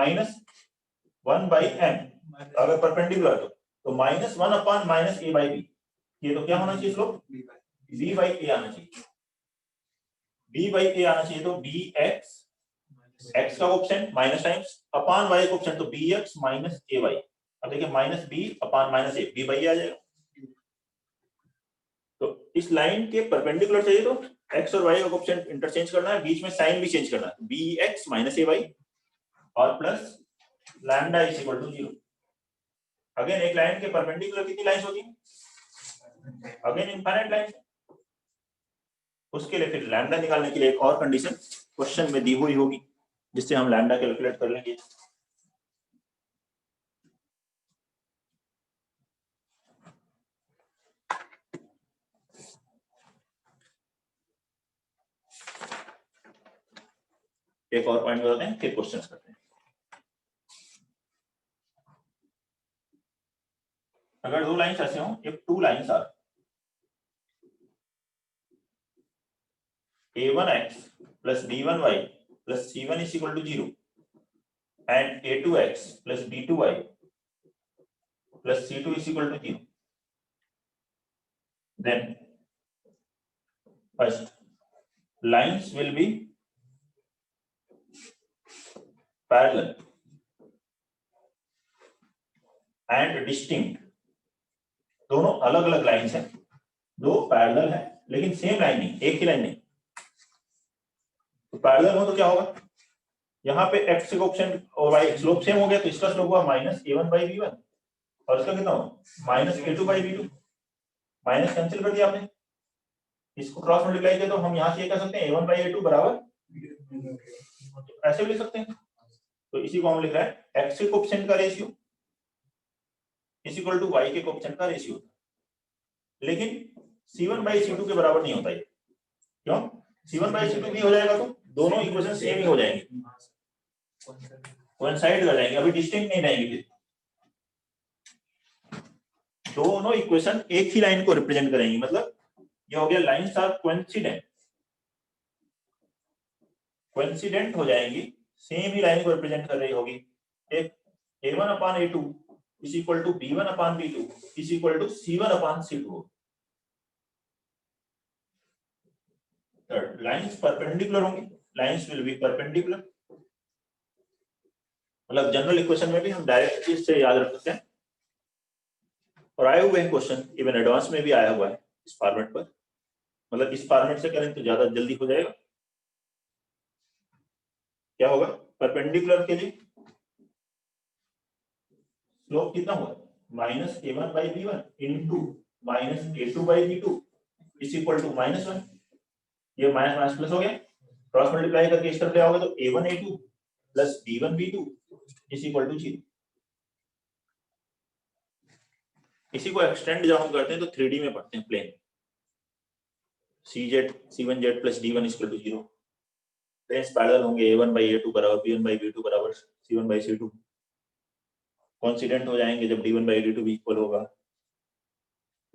-1 बाई m, अगर परपेंडिकुलर तो -1 upon minus a by b. ये तो क्या होना चाहिए स्लोप, b बाई a आना चाहिए, b बाई a आना चाहिए, तो bx x का coefficient minus times upon y का कोएफिशिएंट, तो bx माइनस ay। अब देखिए minus b upon minus a, b by a आ जाएगा। तो इस लाइन के परपेंडिकुलर चाहिए तो एक्स और वाई का कोएफिशिएंट इंटरचेंज करना है, बीच में साइन भी चेंज करना है, b x minus a y और plus lambda is equal to 0। Again एक लाइन के परपेंडिकुलर कितनी लाइंस होती हैं? Again infinite line. उसके लिए फिर लैम्डा निकालने के लिए एक और कंडीशन क्वेश्चन में दी हुई होगी, जिससे हम लैम्डा कैलकुलेट कर लेंगे। एक और पॉइंट बताते हैं, फिर क्वेश्चंस करते हैं। अगर दो लाइंस ऐसे हों, if two lines are a1x plus b1y plus c1 is equal to 0 and a2x plus b2y plus c2 is equal to 0, then first lines will be parallel and distinct। दोनों अलग अलग lines हैं, दो parallel हैं लेकिन same line नहीं, एक ही line नहीं। तो पैरेलल हो तो क्या होगा, यहाँ पे x के कोएफिशिएंट और y स्लोप सेम हो गया, तो इसका स्लोप हुआ माइनस a1 बाई b1 और इसका कितना हुआ minus a2 by b2। Minus cancel कर दिया आपने, इसको क्रॉस मल्टीप्लाई किया तो हम यहाँ से ये कह सकते हैं a1 बाई a2 बराबर, ऐसे भी लिख सकते हैं। तो इसी को हम लिख रहे हैं x के कोएफिशिएंट का ratio is equal to y के कोएफिशिएंट का रेशियो। लेकिन c1 बाई c2 के बराबर नहीं होता ये, क्यों? c1 बाई c2 भी हो जाएगा तो दोनों इक्वेशन सेम ही हो जाएंगे, कोइंसाइड कर जाएंगे, अभी डिस्टिंक्ट नहीं रहेंगे। फिर दोनों इक्वेशन एक ही लाइन को रिप्रेजेंट करेंगी, मतलब ये हो गया लाइंस आर कोइंसिडेंट, कोइंसिडेंट हो जाएंगी, सेम ही लाइन को रिप्रेजेंट कर रही होगी। एक a1 upon a2 is equal to b1 upon b2 is equal to c1 upon c2। Lines perpendicular होंगी, लाइंस विल बी परपेंडिकुलर। मतलब जनरल इक्वेशन में भी हम डायरेक्ट चीज से याद रख सकते हैं, और आए हुए क्वेश्चन इवन एडवांस में भी आया हुआ है इस फॉर्मेट पर। मतलब इस फॉर्मेट से करें तो ज्यादा जल्दी हो जाएगा। क्या होगा, परपेंडिकुलर के लिए स्लोप कितना हुआ minus a1 by b1 into minus a2 by b2 is equal to minus 1। ये माइनस माइनस प्लस हो गया, क्रॉस मल्टीप्लाई करके इस तरफ ले आओगे तो a1 a2 plus b1 b2 is equal to 0। इसी को एक्सटेंड जब हम करते हैं तो 3D में पढ़ते हैं, plane cz c1z plus d1 is equal to 0। Planes parallel होंगे, a1 बाई a2 बराबर b1 बाई b2 बराबर c1 बाई c2। कोइंसिडेंट हो जाएंगे जब d1 बाई d2 भी इक्वल होगा।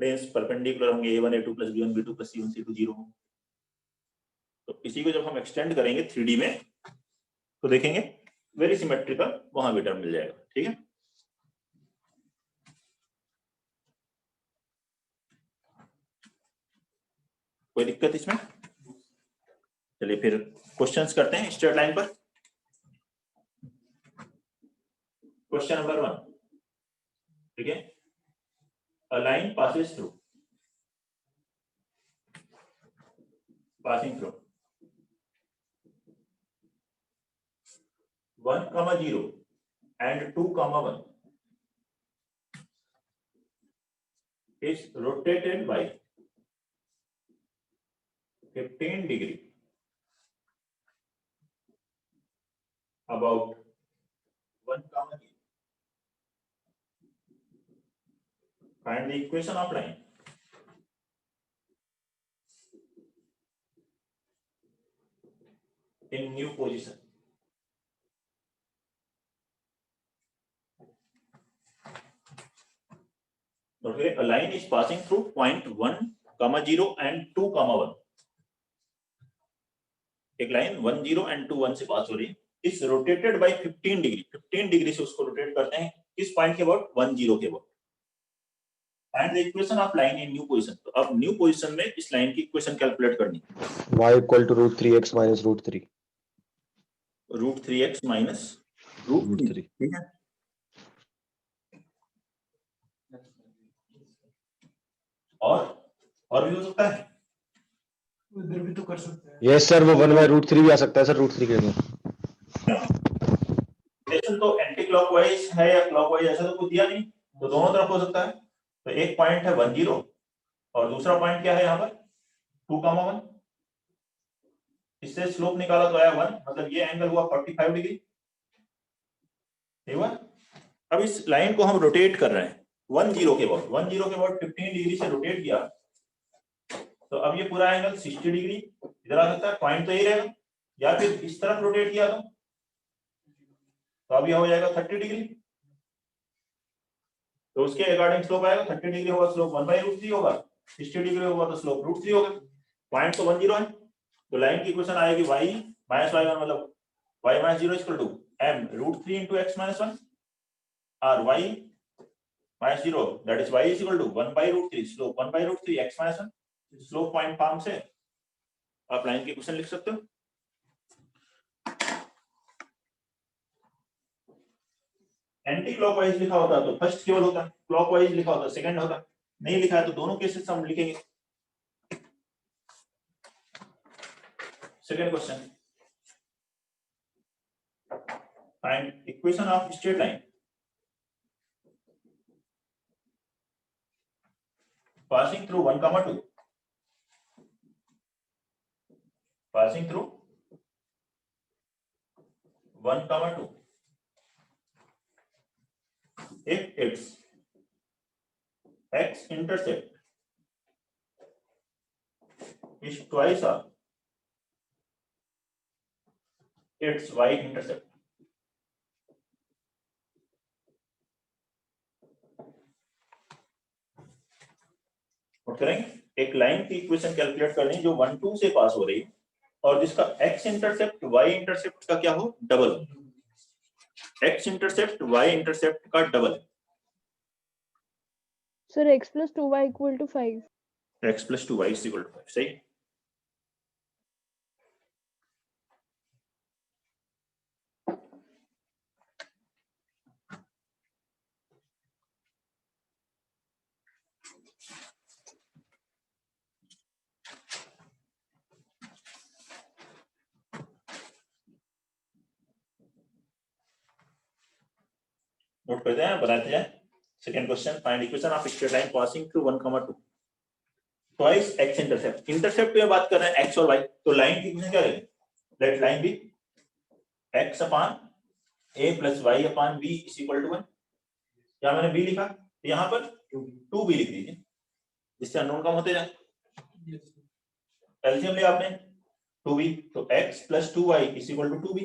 प्लेन्स परपेंडिकुलर होंगे, a1 a2 plus b1 b2 plus c1 c2 0। तो इसी को जब हम एक्सटेंड करेंगे 3D में तो देखेंगे वेरी सिमेट्रिकल वहां भी टर्म मिल जाएगा। ठीक है, कोई दिक्कत इसमें? चलिए फिर क्वेश्चंस करते हैं स्ट्रेट लाइन पर। क्वेश्चन नंबर 1, ठीक है, a line passes through, passing through 1, 0 and 2, 1 is rotated by 15 degree about 1, 0. Find the equation of line in new position. Okay, a line is passing through point 1, 0 and 2, 1. एक line 1, 0 and 2, 1 से पास हो रही है, इस rotated bye 15 degree, 15 degree से उसको rotate करते हैं किस पॉइंट के अबाउट 1, 0 के about. Find the equation of line in new position. तो अब न्यू पोजीशन में इस लाइन की इक्वेशन कैलकुलेट करनी है। y equal to √3x minus √3। √3x minus √3, ठीक है। और भी हो सकता है, इधर भी तो कर सकते हैं। यस सर, वो 1/√3 भी आ सकता है सर, √3 के अंदर। डायरेक्शन तो एंटी क्लॉकवाइज है या क्लॉकवाइज, ऐसा तो कुछ दिया नहीं, तो दोनों तरफ हो सकता है। तो एक पॉइंट है 10 और दूसरा पॉइंट क्या है यहाँ पर 2,1। इससे स्लोप निकाला तो आया 1, मतलब ये एंगल हुआ 45 डिग्री, ठीक हुआ। अब इस लाइन को हम रोटेट कर रहे हैं 10 के बाद 15 डिग्री से रोटेट किया, तो अब ये पूरा एंगल 60 डिग्री इधर आ सकता है, पॉइंट तो यही रहेगा। या फिर इस तरफ रोटेट किया तो अब यह हो जाएगा 30 डिग्री, तो उसके अकॉर्डिंग स्लोप आएगा 30 डिग्री होगा स्लोप 1/√3 होगा, 60 डिग्री होगा तो स्लोप √3 होगा। पॉइंट तो 10 है, तो लाइन की इक्वेशन आएगी y - y1 मतलब y - 0 = m √3 × x - 1 और y - 0 that is y = 1/√3 slope 1/√3 x - 1। Slope point form से आप लाइन की इक्वेशन लिख सकते हो। एंटी क्लॉकवाइज लिखा होता तो फर्स्ट केवल होता, क्लॉकवाइज लिखा होता सेकंड होता, नहीं लिखा है तो दोनों केसेस हम लिखेंगे। Second question, find equation of straight line passing through 1, 2, passing through 1, 2 if its x intercept is twice of its y intercept। और करेंगे एक लाइन की इक्वेशन कैलकुलेट करनी जो 1, 2 से पास हो रही है और जिसका x इंटरसेप्ट y इंटरसेप्ट का क्या हो double, x intercept y intercept का double. Sir x + 2y = 5। x + 2y = 5, सही। नोट करते हैं, बनाते हैं। Second question, find equation of straight line passing through 1, 2 twice x intercept. Intercept में बात कर रहे हैं x और y, तो लाइन की इक्वेशन क्या रहेगी, let line be x upon a + y upon b = 1। क्या मैंने b लिखा, यहाँ पर 2b लिख दीजिए जिससे अननोन कम होते जाए। एलसीएम लिया आपने 2b, तो x + 2y = 2b।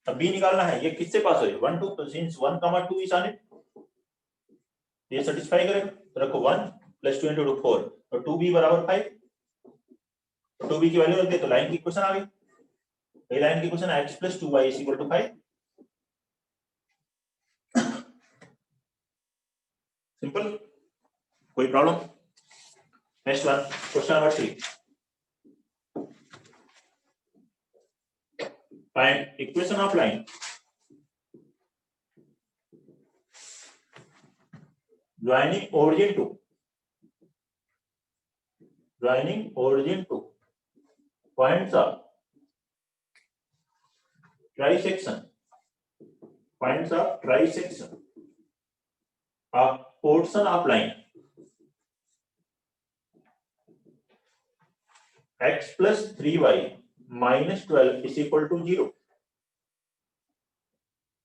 अब b निकालना है, ये किससे पास हो रही है 1, 2, तो सिंस 1, 2 इज ऑन इट, ये सेटिस्फाई करेगा। तो रखो 1 + 2 × 4, तो 2b = 5, तो 2b की वैल्यू रख दे तो लाइन की इक्वेशन आ गई। ये लाइन की इक्वेशन x + 2y = 5। सिंपल, कोई problem. Next one, question number 3, find equation of line joining origin to points of trisection of portion of line x + 3y - 12 = 0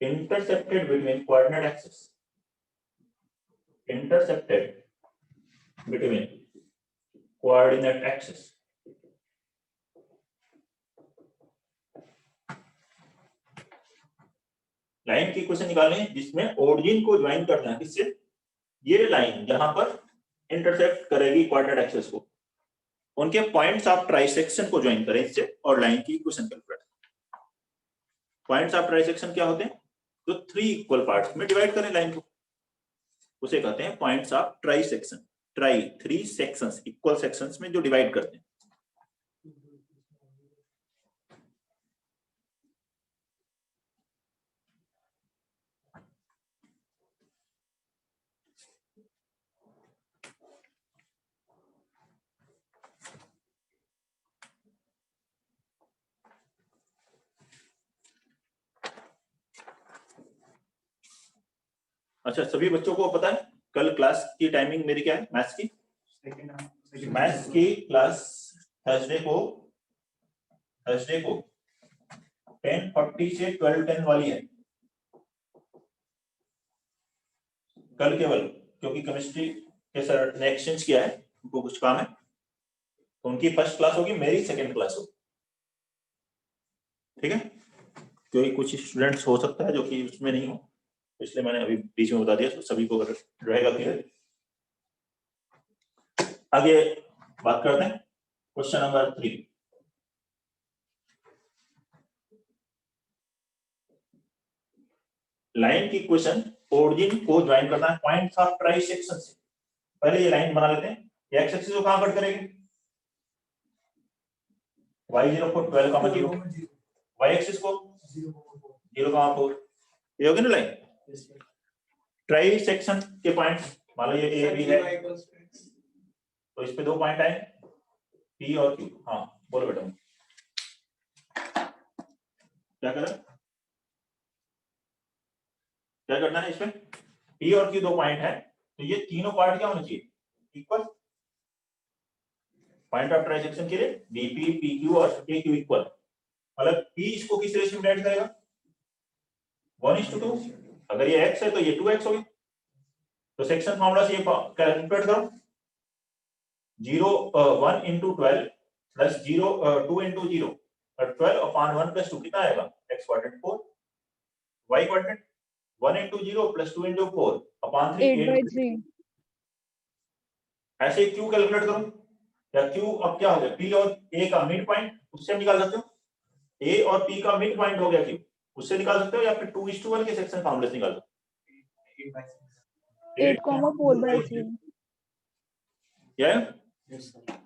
intercepted between coordinate axes, line की equation निकालनी है जिसमें origin को join करना है, किससे, ये लाइन जहां पर इंटरसेक्ट करेगी कोऑर्डिनेट एक्सिस को, उनके पॉइंट्स ऑफ ट्राइसेक्शन को ज्वाइन करें इससे और लाइन की equation calculate. Points of trisection क्या होते हैं, तो 3 इक्वल पार्ट्स में डिवाइड करें लाइन को, उसे कहते हैं points of trisection. Try 3 sections, equal sections में जो डिवाइड करते हैं। अच्छा, सभी बच्चों को पता है कल क्लास की टाइमिंग मेरी क्या है मैथ्स की? मैथ्स की क्लास थर्सडे को 10:40 से 12:10 वाली है कल केवल, क्योंकि केमिस्ट्री के सर ने एक्सचेंज किया है, उनको कुछ काम है, तो उनकी फर्स्ट क्लास होगी, मेरी सेकंड क्लास होगी, ठीक है? क्योंकि कुछ स्टूडेंट्स हो सकता है जो कि उसमें नहीं हो, इसलिए मैंने अभी बीच में बता दिया, तो सभी को रहेगा क्लियर। आगे बात करते हैं क्वेश्चन नंबर 3। लाइन की इक्वेशन ओरिजिन को ज्वाइन करना है पॉइंट्स ऑफ ट्राइसेक्शन से। पहले ये लाइन बना लेते हैं। ये एक्स एक्सिस को कहां कट करेगी? y0 को 12,0, y एक्सिस को 0,4। ये होगी ना लाइन ट्राइसेक्शन के पॉइंट, मान लो ये ए बी है, तो इस पे दो पॉइंट आए P और Q। हाँ बोलो बेटा, क्या करना है इसमें? P और Q दो पॉइंट है, तो ये तीनों पार्ट क्या होना चाहिए? इक्वल। पॉइंट ऑफ ट्राइसेक्शन के लिए BP, PQ और AQ इक्वल, मतलब P इसको किस रेशियो में ऐड करेगा? 1:2। अगर ये x है तो ये 2x होगी, तो सेक्शन फॉर्मूला से ये कैलकुलेट करो। 1 into 12 plus 2 into 0, 12/1 plus 2 कितना आएगा? x quadrant 4, y quadrant 1 into 0 plus 2 into 4 upon 3 8/3 ऐसे q कैलकुलेट करो, या q अब क्या हो गया? p और a का मिड पॉइंट, उससे निकाल सकते हो। a और p का मिड पॉइंट हो गया q, उससे निकाल सकते हो, या फिर 2:1 के सेक्शन फॉर्मूले से निकाल सकते हो। 8,4/3 क्या है?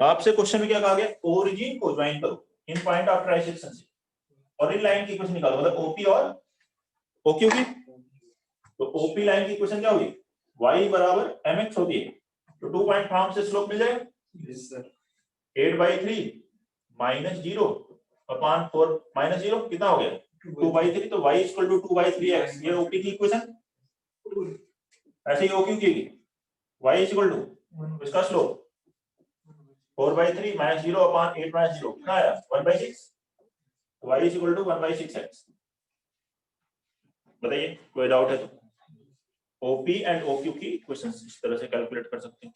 आपसे क्वेश्चन में क्या कहा गया? ओरिजिन को ज्वाइन करो इन पॉइंट ऑफ ट्राइसेक्शन से, और इन लाइन की इक्वेशन निकालो, मतलब ओपी और ओक्यू की। तो ओपी लाइन की इक्वेशन क्या होगी? y बराबर mx होती है, तो 2 पॉइंट फॉर्म से स्लोप मिल जाएगा। 8/3 माइनस 0 अपॉन 4 माइनस 0 कितना हो गया? 2/3, तो y इक्वल टू 2/3x, ये ओपी की इक्वेशन। ऐसे ही ओक्यू की y इक्वल टू इसका स्लोप 4/3 माइनस 0 अपॉन 8 माइनस 0 कितना आया? 1/6, y is equal to 1/6x। बताइए कोई डाउट है तो? OP एंड OQ की इक्वेशंस इस तरह से कैलकुलेट कर सकते हैं।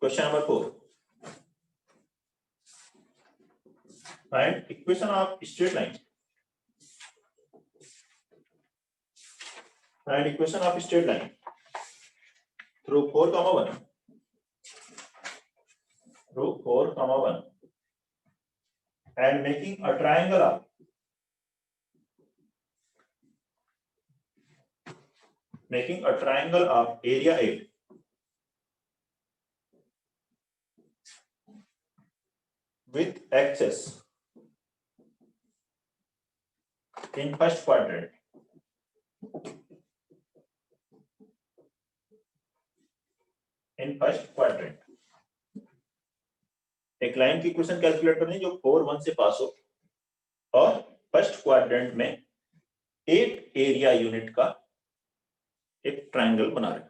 Question number 4, find equation of straight line. Find equation of straight line through 4,1 and making a triangle of area 8 with axis in first quadrant. एक लाइन की इक्वेशन कैलकुलेट करनी जो 4,1 से पास हो और फर्स्ट क्वाड्रेंट में 8 एरिया यूनिट का एक ट्रायंगल बना रहे।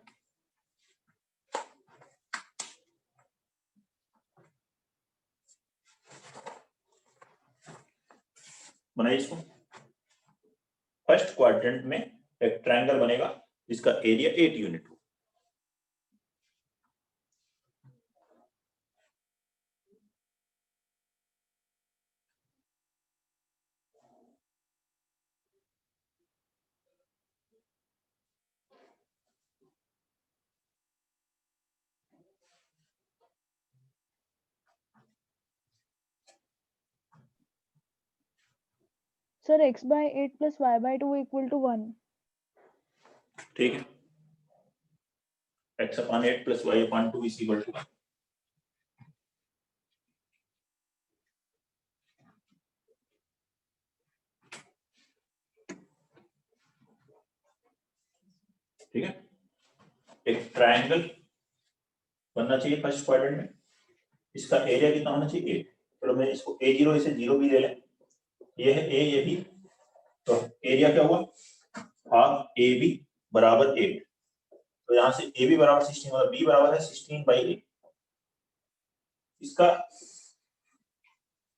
बनाइए इसको। फर्स्ट क्वाड्रेंट में एक ट्रायंगल बनेगा जिसका एरिया 8 यूनिट हो। Sir, x/8 plus y/2 equal to 1. ठीक है, x/8 plus y/2 is equal to 1। ठीक है, एक ट्रायंगल बनना चाहिए फर्स्ट क्वाड्रेंट में, इसका एरिया कितना होना चाहिए? 8। चलो और मैं इसको a0 इसे 0 भी ले लें, ये है a, ये भी, तो एरिया क्या हुआ हाफ AB बराबर 8, तो यहाँ से AB बराबर 16 मतलब B बराबर है 16/8 इसका,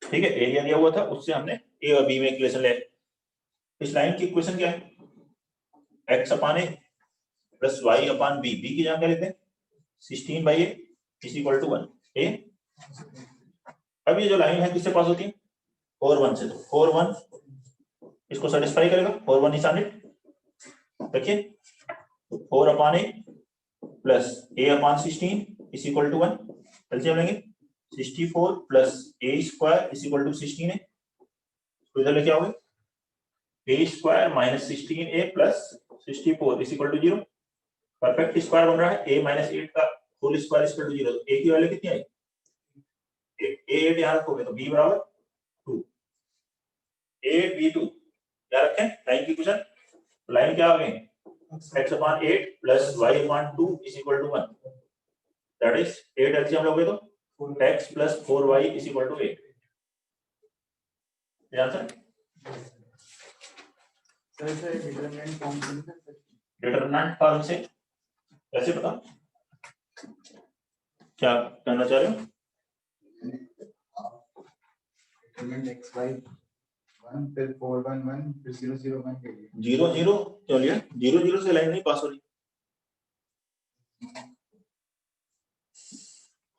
ठीक है। एरिया दिया हुआ था, उससे हमने A और B में इक्वेशन ले, इस लाइन की इक्वेशन क्या है, x upon a plus y upon b, b की जानकारी लेते हैं 16/8 इज इक्वल टू 1 a। अब ये जो लाइन है किससे पास होती है, 4 1 से, तो 4 1 इसको सेटिस्फाई करेगा, 4 1 इज ऑन इट, देखिए 4 upon a plus a upon 16 is equal to 1, LCM लेंगे 64 plus a square is equal to 16 है, तो इधर लेके आओगे a square minus 16a plus 64 is equal to 0, perfect square बन रहा है, a माइनस 8 का whole square is equal to 0, तो a की वैल्यू कितनी आई 8, a 8 यहाँ रखोगे तो b बराबर 2, 8 b 2 क्या रखें लाइन की क्वेश्चन, लाइन क्या आ गई x upon 8 plus y upon 2 is equal to 1, that is 8 LCM लोगे तो x plus 4y is equal to 8, ये आंसर डिटरमिनेंट फॉर्म से कैसे पता, क्या कहना चाह रहे हो, x by 1 फिर 4 1 1 फिर 0 0 1 के लिए 0 0 क्यों लिया, 0 0 से लाइन नहीं पास हो रही,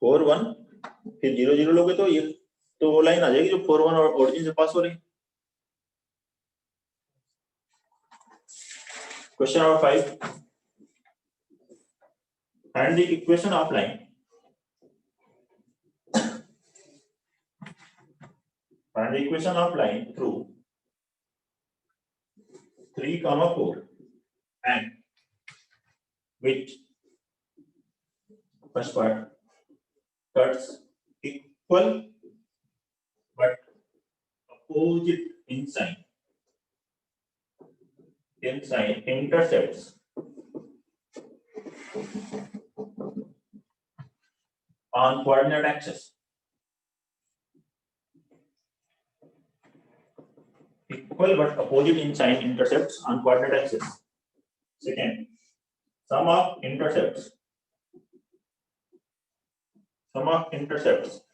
4 1 फिर 0 0 लोगे तो ये तो वो लाइन आ जाएगी जो 4 1 और ओरिजिन से पास हो रही है। Question number 5, find the equation of line, find the equation of line through 3, 4 and which first part cuts equal but opposite in sign intercepts on coordinate axis, equal but opposite in sign intercepts on coordinate axis. Second, sum of intercepts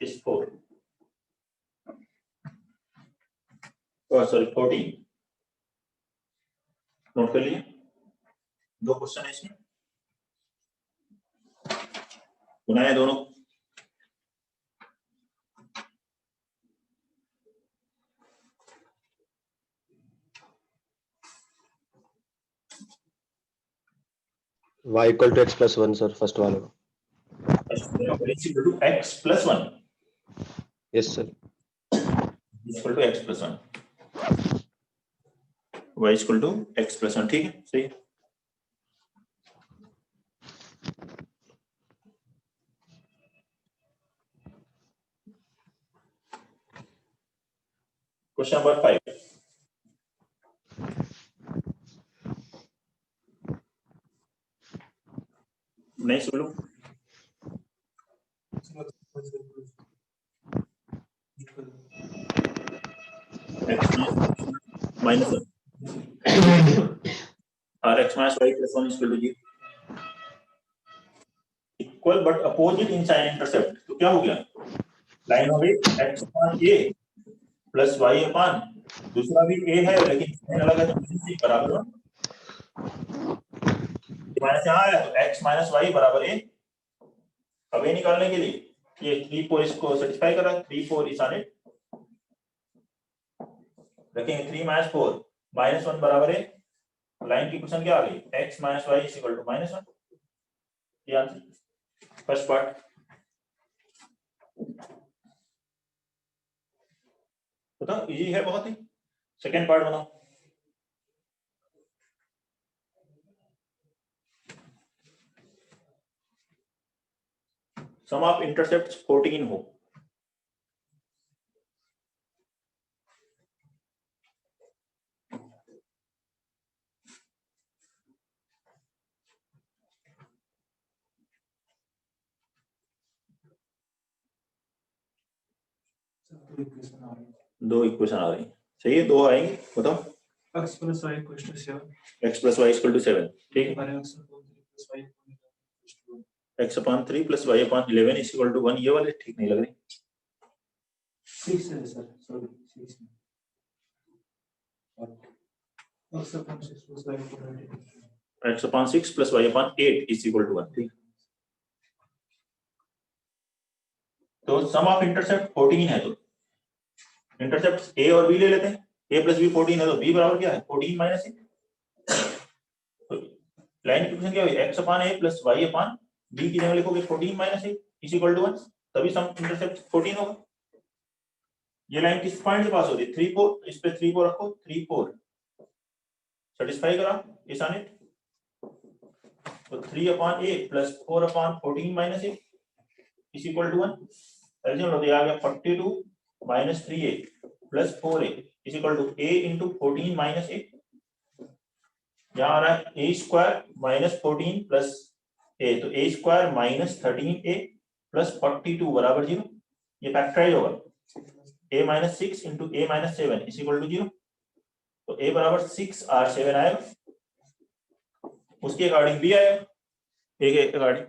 is 4. Oh, sorry, 14. Note कर लिए, दो question है इसमें, बनाए दोनों, y equal to x plus 1 sir first वाले में, x plus 1 yes sir, equal to x plus 1, y equal to x plus 1, ठीक है सही है। क्वेश्चन नंबर 5, नहीं सुन लो, x minus 1 और x minus y plus 1 is equal to 0, equal but opposite in sign intercept, तो क्या हो गया, लाइन हो गई x upon a plus y upon, दूसरा भी a है लेकिन साइन अलग है, तो बराबर 1, माइनस यहाँ आया तो x माइनस y बराबर a, अब a निकालने के लिए ये 3 4 इसको सेटिस्फाई कर रहा है, 3 4 इज ऑन इट, रखेंगे 3 माइनस 4 माइनस 1 बराबर है, लाइन की क्वेश्चन क्या आ गई x minus y is equal to minus 1, ये आंसर फर्स्ट पार्ट। बताओ इजी है बहुत ही, सेकंड पार्ट बनाओ, सम ऑफ इंटरसेप्ट्स 14 हो, दो इक्वेशन आ रही है। 2 इक्वेशन आ रही है, सही है, 2 आएंगे, बताओ। x plus y equals to 7 x plus y equal to 7, ठीक है। और x plus y equals to 1 x upon 3 plus y upon 11 is equal to 1, ये वाले ठीक नहीं लग रही। 6 है sir, sorry 6 x upon 6 plus y equal to 8 x upon 6 plus y upon 8 is equal to 1, ठीक। तो सम ऑफ इंटरसेप्ट 14 है, तो इंटरसेप्ट a और b ले लेते हैं। a plus b 14 है, तो b बराबर क्या है 14 minus 8। तो लाइन की इक्वेशन क्या हुई, x upon a plus y upon b की जगह लिखोगे 14 minus 8 is equal to 1, तभी सम इंटरसेप्ट 14 होगा। ये लाइन किस पॉइंट से पास हो रही है 3 4, इस पे 3 4 रखो, 3 4 सेटिस्फाई करा इस आनेट। तो 3 upon a plus 4 upon 14 minus 8 is equal to 1। एल्सियम लो, तो आ गया 42 minus 3a plus 4a is equal to a into 14 minus 8। यहाँ आ रहा है a square minus 14 plus a, तो a square minus 13a plus 42 बराबर 0। ये फैक्टराइज होगा, a minus 6 into a minus 7 is equal to 0। तो a बराबर 6 और 7 आएगा, उसके अकॉर्डिंग b आएगा, a के अकॉर्डिंग।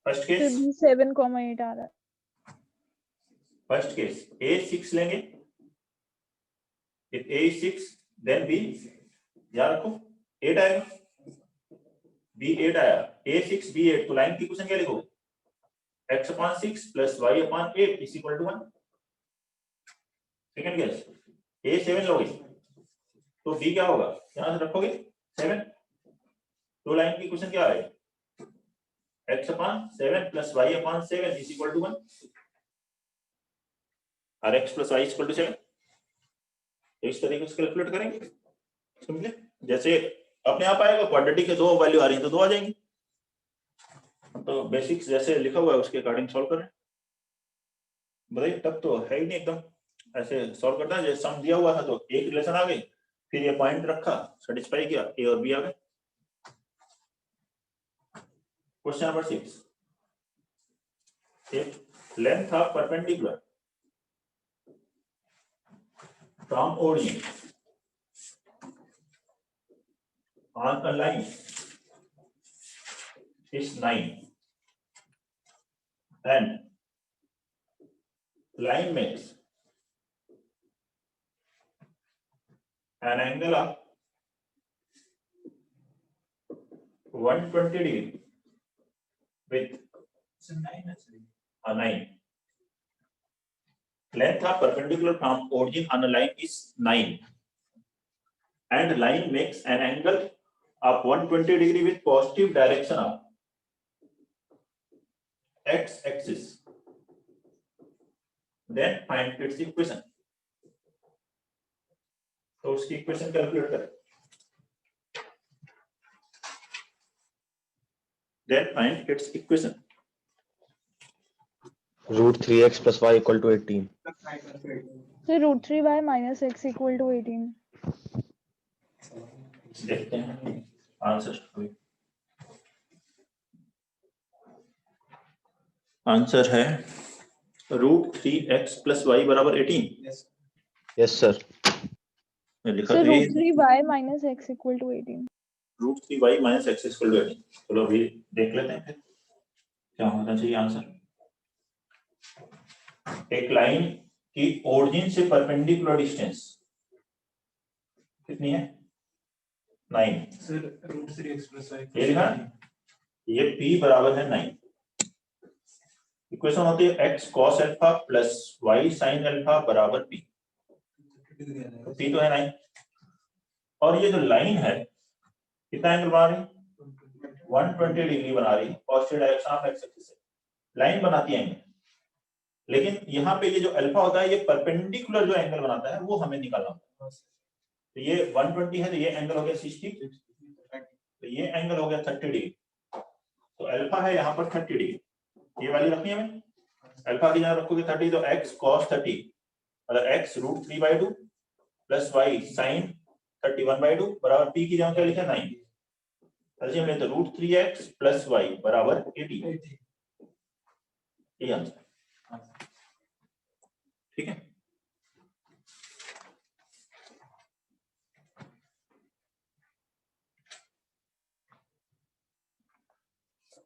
फर्स्ट केस, 7,8 आ रहा है। फर्स्ट केस a 6 लेंगे, if a is 6 then b, याद रखो 8 आएगा, b 8 आया, a 6 b 8, तो लाइन की इक्वेशन क्या लिखोगे x upon 6 plus y upon 8 is equal to 1। Second case a 7 लोगे, तो b क्या होगा, यहां से रखोगे 7, तो लाइन की इक्वेशन क्या आएगी x upon 7 plus y upon 7 is equal to 1, और x plus y is equal to 7। तो इस तरीके से कैलकुलेट करेंगे, समझे। जैसे अपने आप आएगा, क्वाड्रेटिक के 2 वैल्यू आ रही है तो 2 आ जाएंगी। तो बेसिक्स जैसे लिखा हुआ है उसके अकॉर्डिंग सॉल्व करें। बताइए, तब तो है ही नहीं, एकदम ऐसे सॉल्व करना है। जैसे सम दिया हुआ था तो एक रिलेशन आ गई, फिर ये पॉइंट रखा, सेटिस्फाई किया, ए और बी आ गए। Question number 6, length of perpendicular from origin on a line is 9 and line makes an angle of 120 degree with so 9 actually a 9. Length of perpendicular from origin on a line is 9 and line makes an angle of 120 degree with positive direction of x axis, then find its equation। तो उसकी equation calculate करें, then find its equation। root 3x plus y equal to 18। So √3y minus x equal to 18। देखते हैं answer. Answer है √3x plus y बराबर 18। Yes sir. लिखा So तो ये √3y minus x equal to 18। √3y minus x equal to 18। चलो अभी देख लेते हैं फिर क्या होना चाहिए आंसर। एक लाइन की ओरिजिन से परपेंडिकुलर डिस्टेंस कितनी है 9। सर √3x plus y ये लिखा, ये p बराबर है 9। इक्वेशन होती है x cos alpha plus y sin alpha बराबर p। p तो है 9 और ये जो लाइन है कितना एंगल बना रही है 120 डिग्री बना रही है positive direction of x axis से। लाइन बनाती है एंगल, लेकिन यहाँ पे ये जो अल्फा होता है ये परपेंडिकुलर जो एंगल बनाता है वो हमें निकालना होता है। तो ये 120 है तो ये एंगल हो गया 60, तो ये एंगल हो गया 30 डिग्री। तो अल्फा है यहाँ पर 30 डिग्री, ये वाली रखनी है हमें। अल्फा की जगह रखोगे 30 तो x cos 30 मतलब x √3/2 प्लस y sin 31/2 बराबर p की जगह क्या लिखा 9। एलसीएम लेते √3x + y बराबर 80, 80. ये आंसर, ठीक है।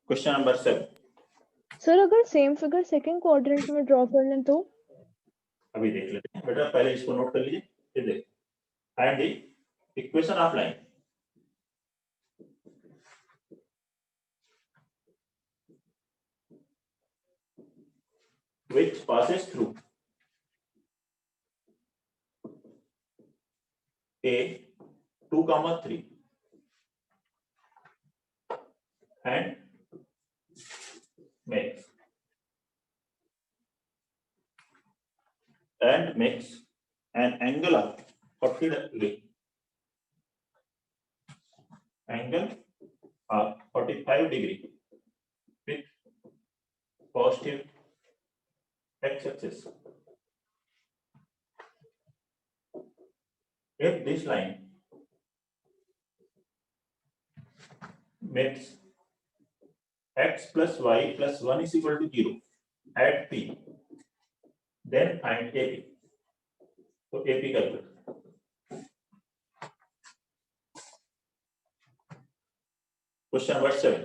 क्वेश्चन नंबर 7, सर अगर सेम फिगर सेकंड क्वाड्रेंट में ड्रॉ कर लें तो? अभी देख लेते हैं बेटा, पहले इसको नोट कर लीजिए, फिर देख। Find the equation of line which passes through a 2, 3 and makes an angle of 40 degree, angle of 45 degree with positive x-axis. If this line makes x plus y plus 1 is equal to 0 at P, then find AP. So AP calculate. Question number 7,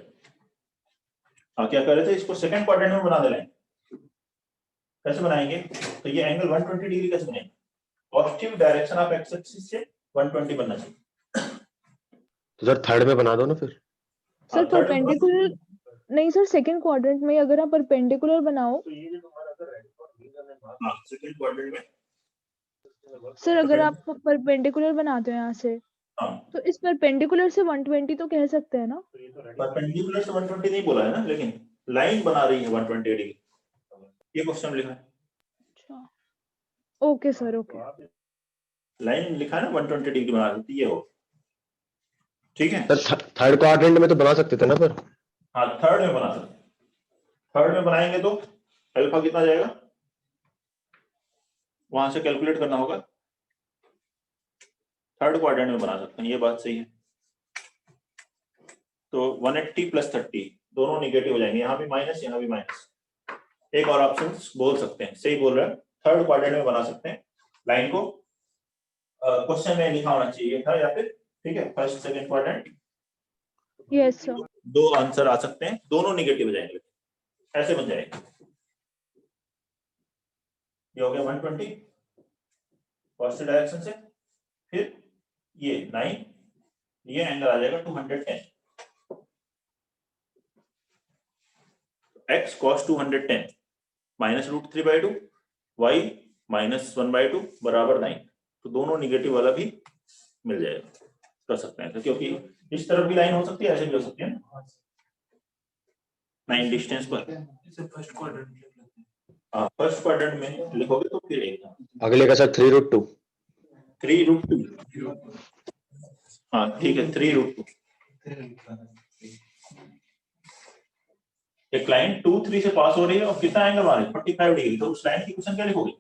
क्या कर रहे थे, इसको second quadrant में बना दे line. कैसे बनाएंगे, तो ये एंगल 120 डिग्री कैसे बनेगा, positive direction of x axis से 120 बनना चाहिए। तो सर थर्ड में बना दो ना फिर। सर परपेंडिकुलर नहीं सर, सेकंड क्वाड्रेंट में अगर आप परपेंडिकुलर बनाओ तो ये जो तुम्हारा सेकंड क्वाड्रेंट में सर, अगर आप परपेंडिकुलर बनाते हो यहाँ से, तो इस परपेंडिकुलर से 120 तो कह सकते हैं ना। परपेंडिकुलर से 120 नहीं बोला है ना, लेकिन लाइन बना रही है 120 डिग्री, ये क्वेश्चन लिखा है। अच्छा ओके सर, ओके। लाइन लिखा है ना 120 डिग्री बना रही है, ये हो, ठीक है। सर थर्ड क्वाड्रेंट में तो बना सकते थे ना पर। हाँ थर्ड में बना सकते, थर्ड में बनाएंगे तो अल्फा कितना जाएगा, वहां से कैलकुलेट करना होगा। थर्ड क्वाड्रेंट में बना सकते हैं, ये बात सही है। तो 180 + 30 दोनों निगेटिव हो जाएंगे, यहाँ भी माइनस यहाँ भी माइनस। एक और ऑप्शन बोल सकते हैं, सही बोल रहे हैं, थर्ड क्वाड्रेंट में बना सकते हैं लाइन को। क्वेश्चन में लिखा होना चाहिए था या फिर, ठीक है, first second quadrant. Yes sir. दो आंसर आ सकते हैं, दोनों निगेटिव हो जाएंगे, ऐसे बन जाएगा। ये हो गया 120 पॉजिटिव डायरेक्शन से, फिर ये 9, ये एंगल आ जाएगा 210, x cos 210 minus √3/2 y minus 1/2 बराबर 9। तो दोनों निगेटिव वाला भी मिल जाएगा, कर सकते हैं, क्योंकि इस तरफ भी लाइन हो सकती है, ऐसे भी हो सकती है ना 9 डिस्टेंस पर। इसे फर्स्ट क्वाड्रेंट फर्स्ट क्वाड्रेंट में लिखोगे तो फिर एक अगले का सर 3√2। 3√2, हाँ ठीक है 3√2। एक लाइन 2, 3 से पास हो रही है और कितना एंगल आ रहा है 45 डिग्री, तो उस लाइन की क्वेश्चन क्या लिखोगे,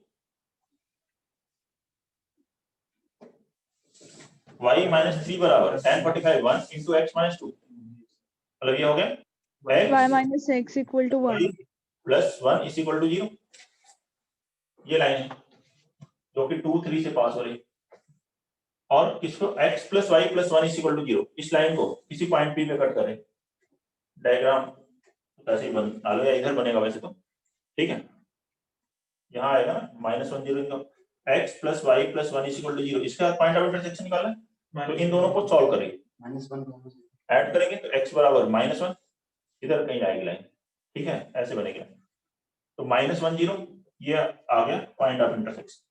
y - 3 बराबर tan 45 1 × x - 2, मतलब ये हो गया y - x = 1 + 1 = 0। ये लाइन है जो कि 2, 3 से पास हो रही है, और किसको x + y + 1 = 0, इस लाइन को किसी पॉइंट P पे कट करें। डायग्राम ऐसे ही डालो या इधर बनेगा वैसे तो, ठीक है, यहाँ आएगा ना -1 0 x + y + 1 = 0, इसका पॉइंट ऑफ इंटरसेक्शन निकालना है, तो इन दोनों को सॉल्व करेंगे, -1 ऐड करेंगे तो x बराबर -1, इधर कहीं आएगी लाइन, ठीक है, ऐसे बनेगा। तो -1 0 ये आ गया पॉइंट ऑफ इंटरसेक्शन,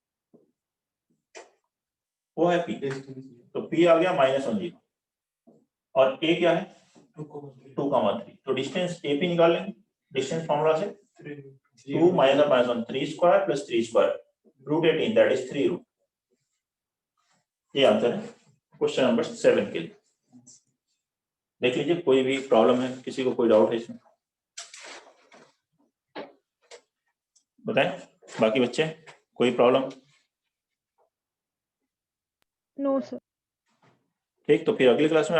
वो है P, तो P आ गया -1 0, और A क्या है 2, 3, तो डिस्टेंस AP निकाल लेंगे, डिस्टेंस फॉर्मूला से 2 - 1 3 square + 3 square √18, that is 3 root. ये आंसर है क्वेश्चन नंबर 7 के लिए। देख लीजिए, कोई भी प्रॉब्लम है, किसी को कोई डाउट है इसमें बताएं, बाकी बच्चे कोई प्रॉब्लम? No sir. ठीक, तो फिर अगली क्लास में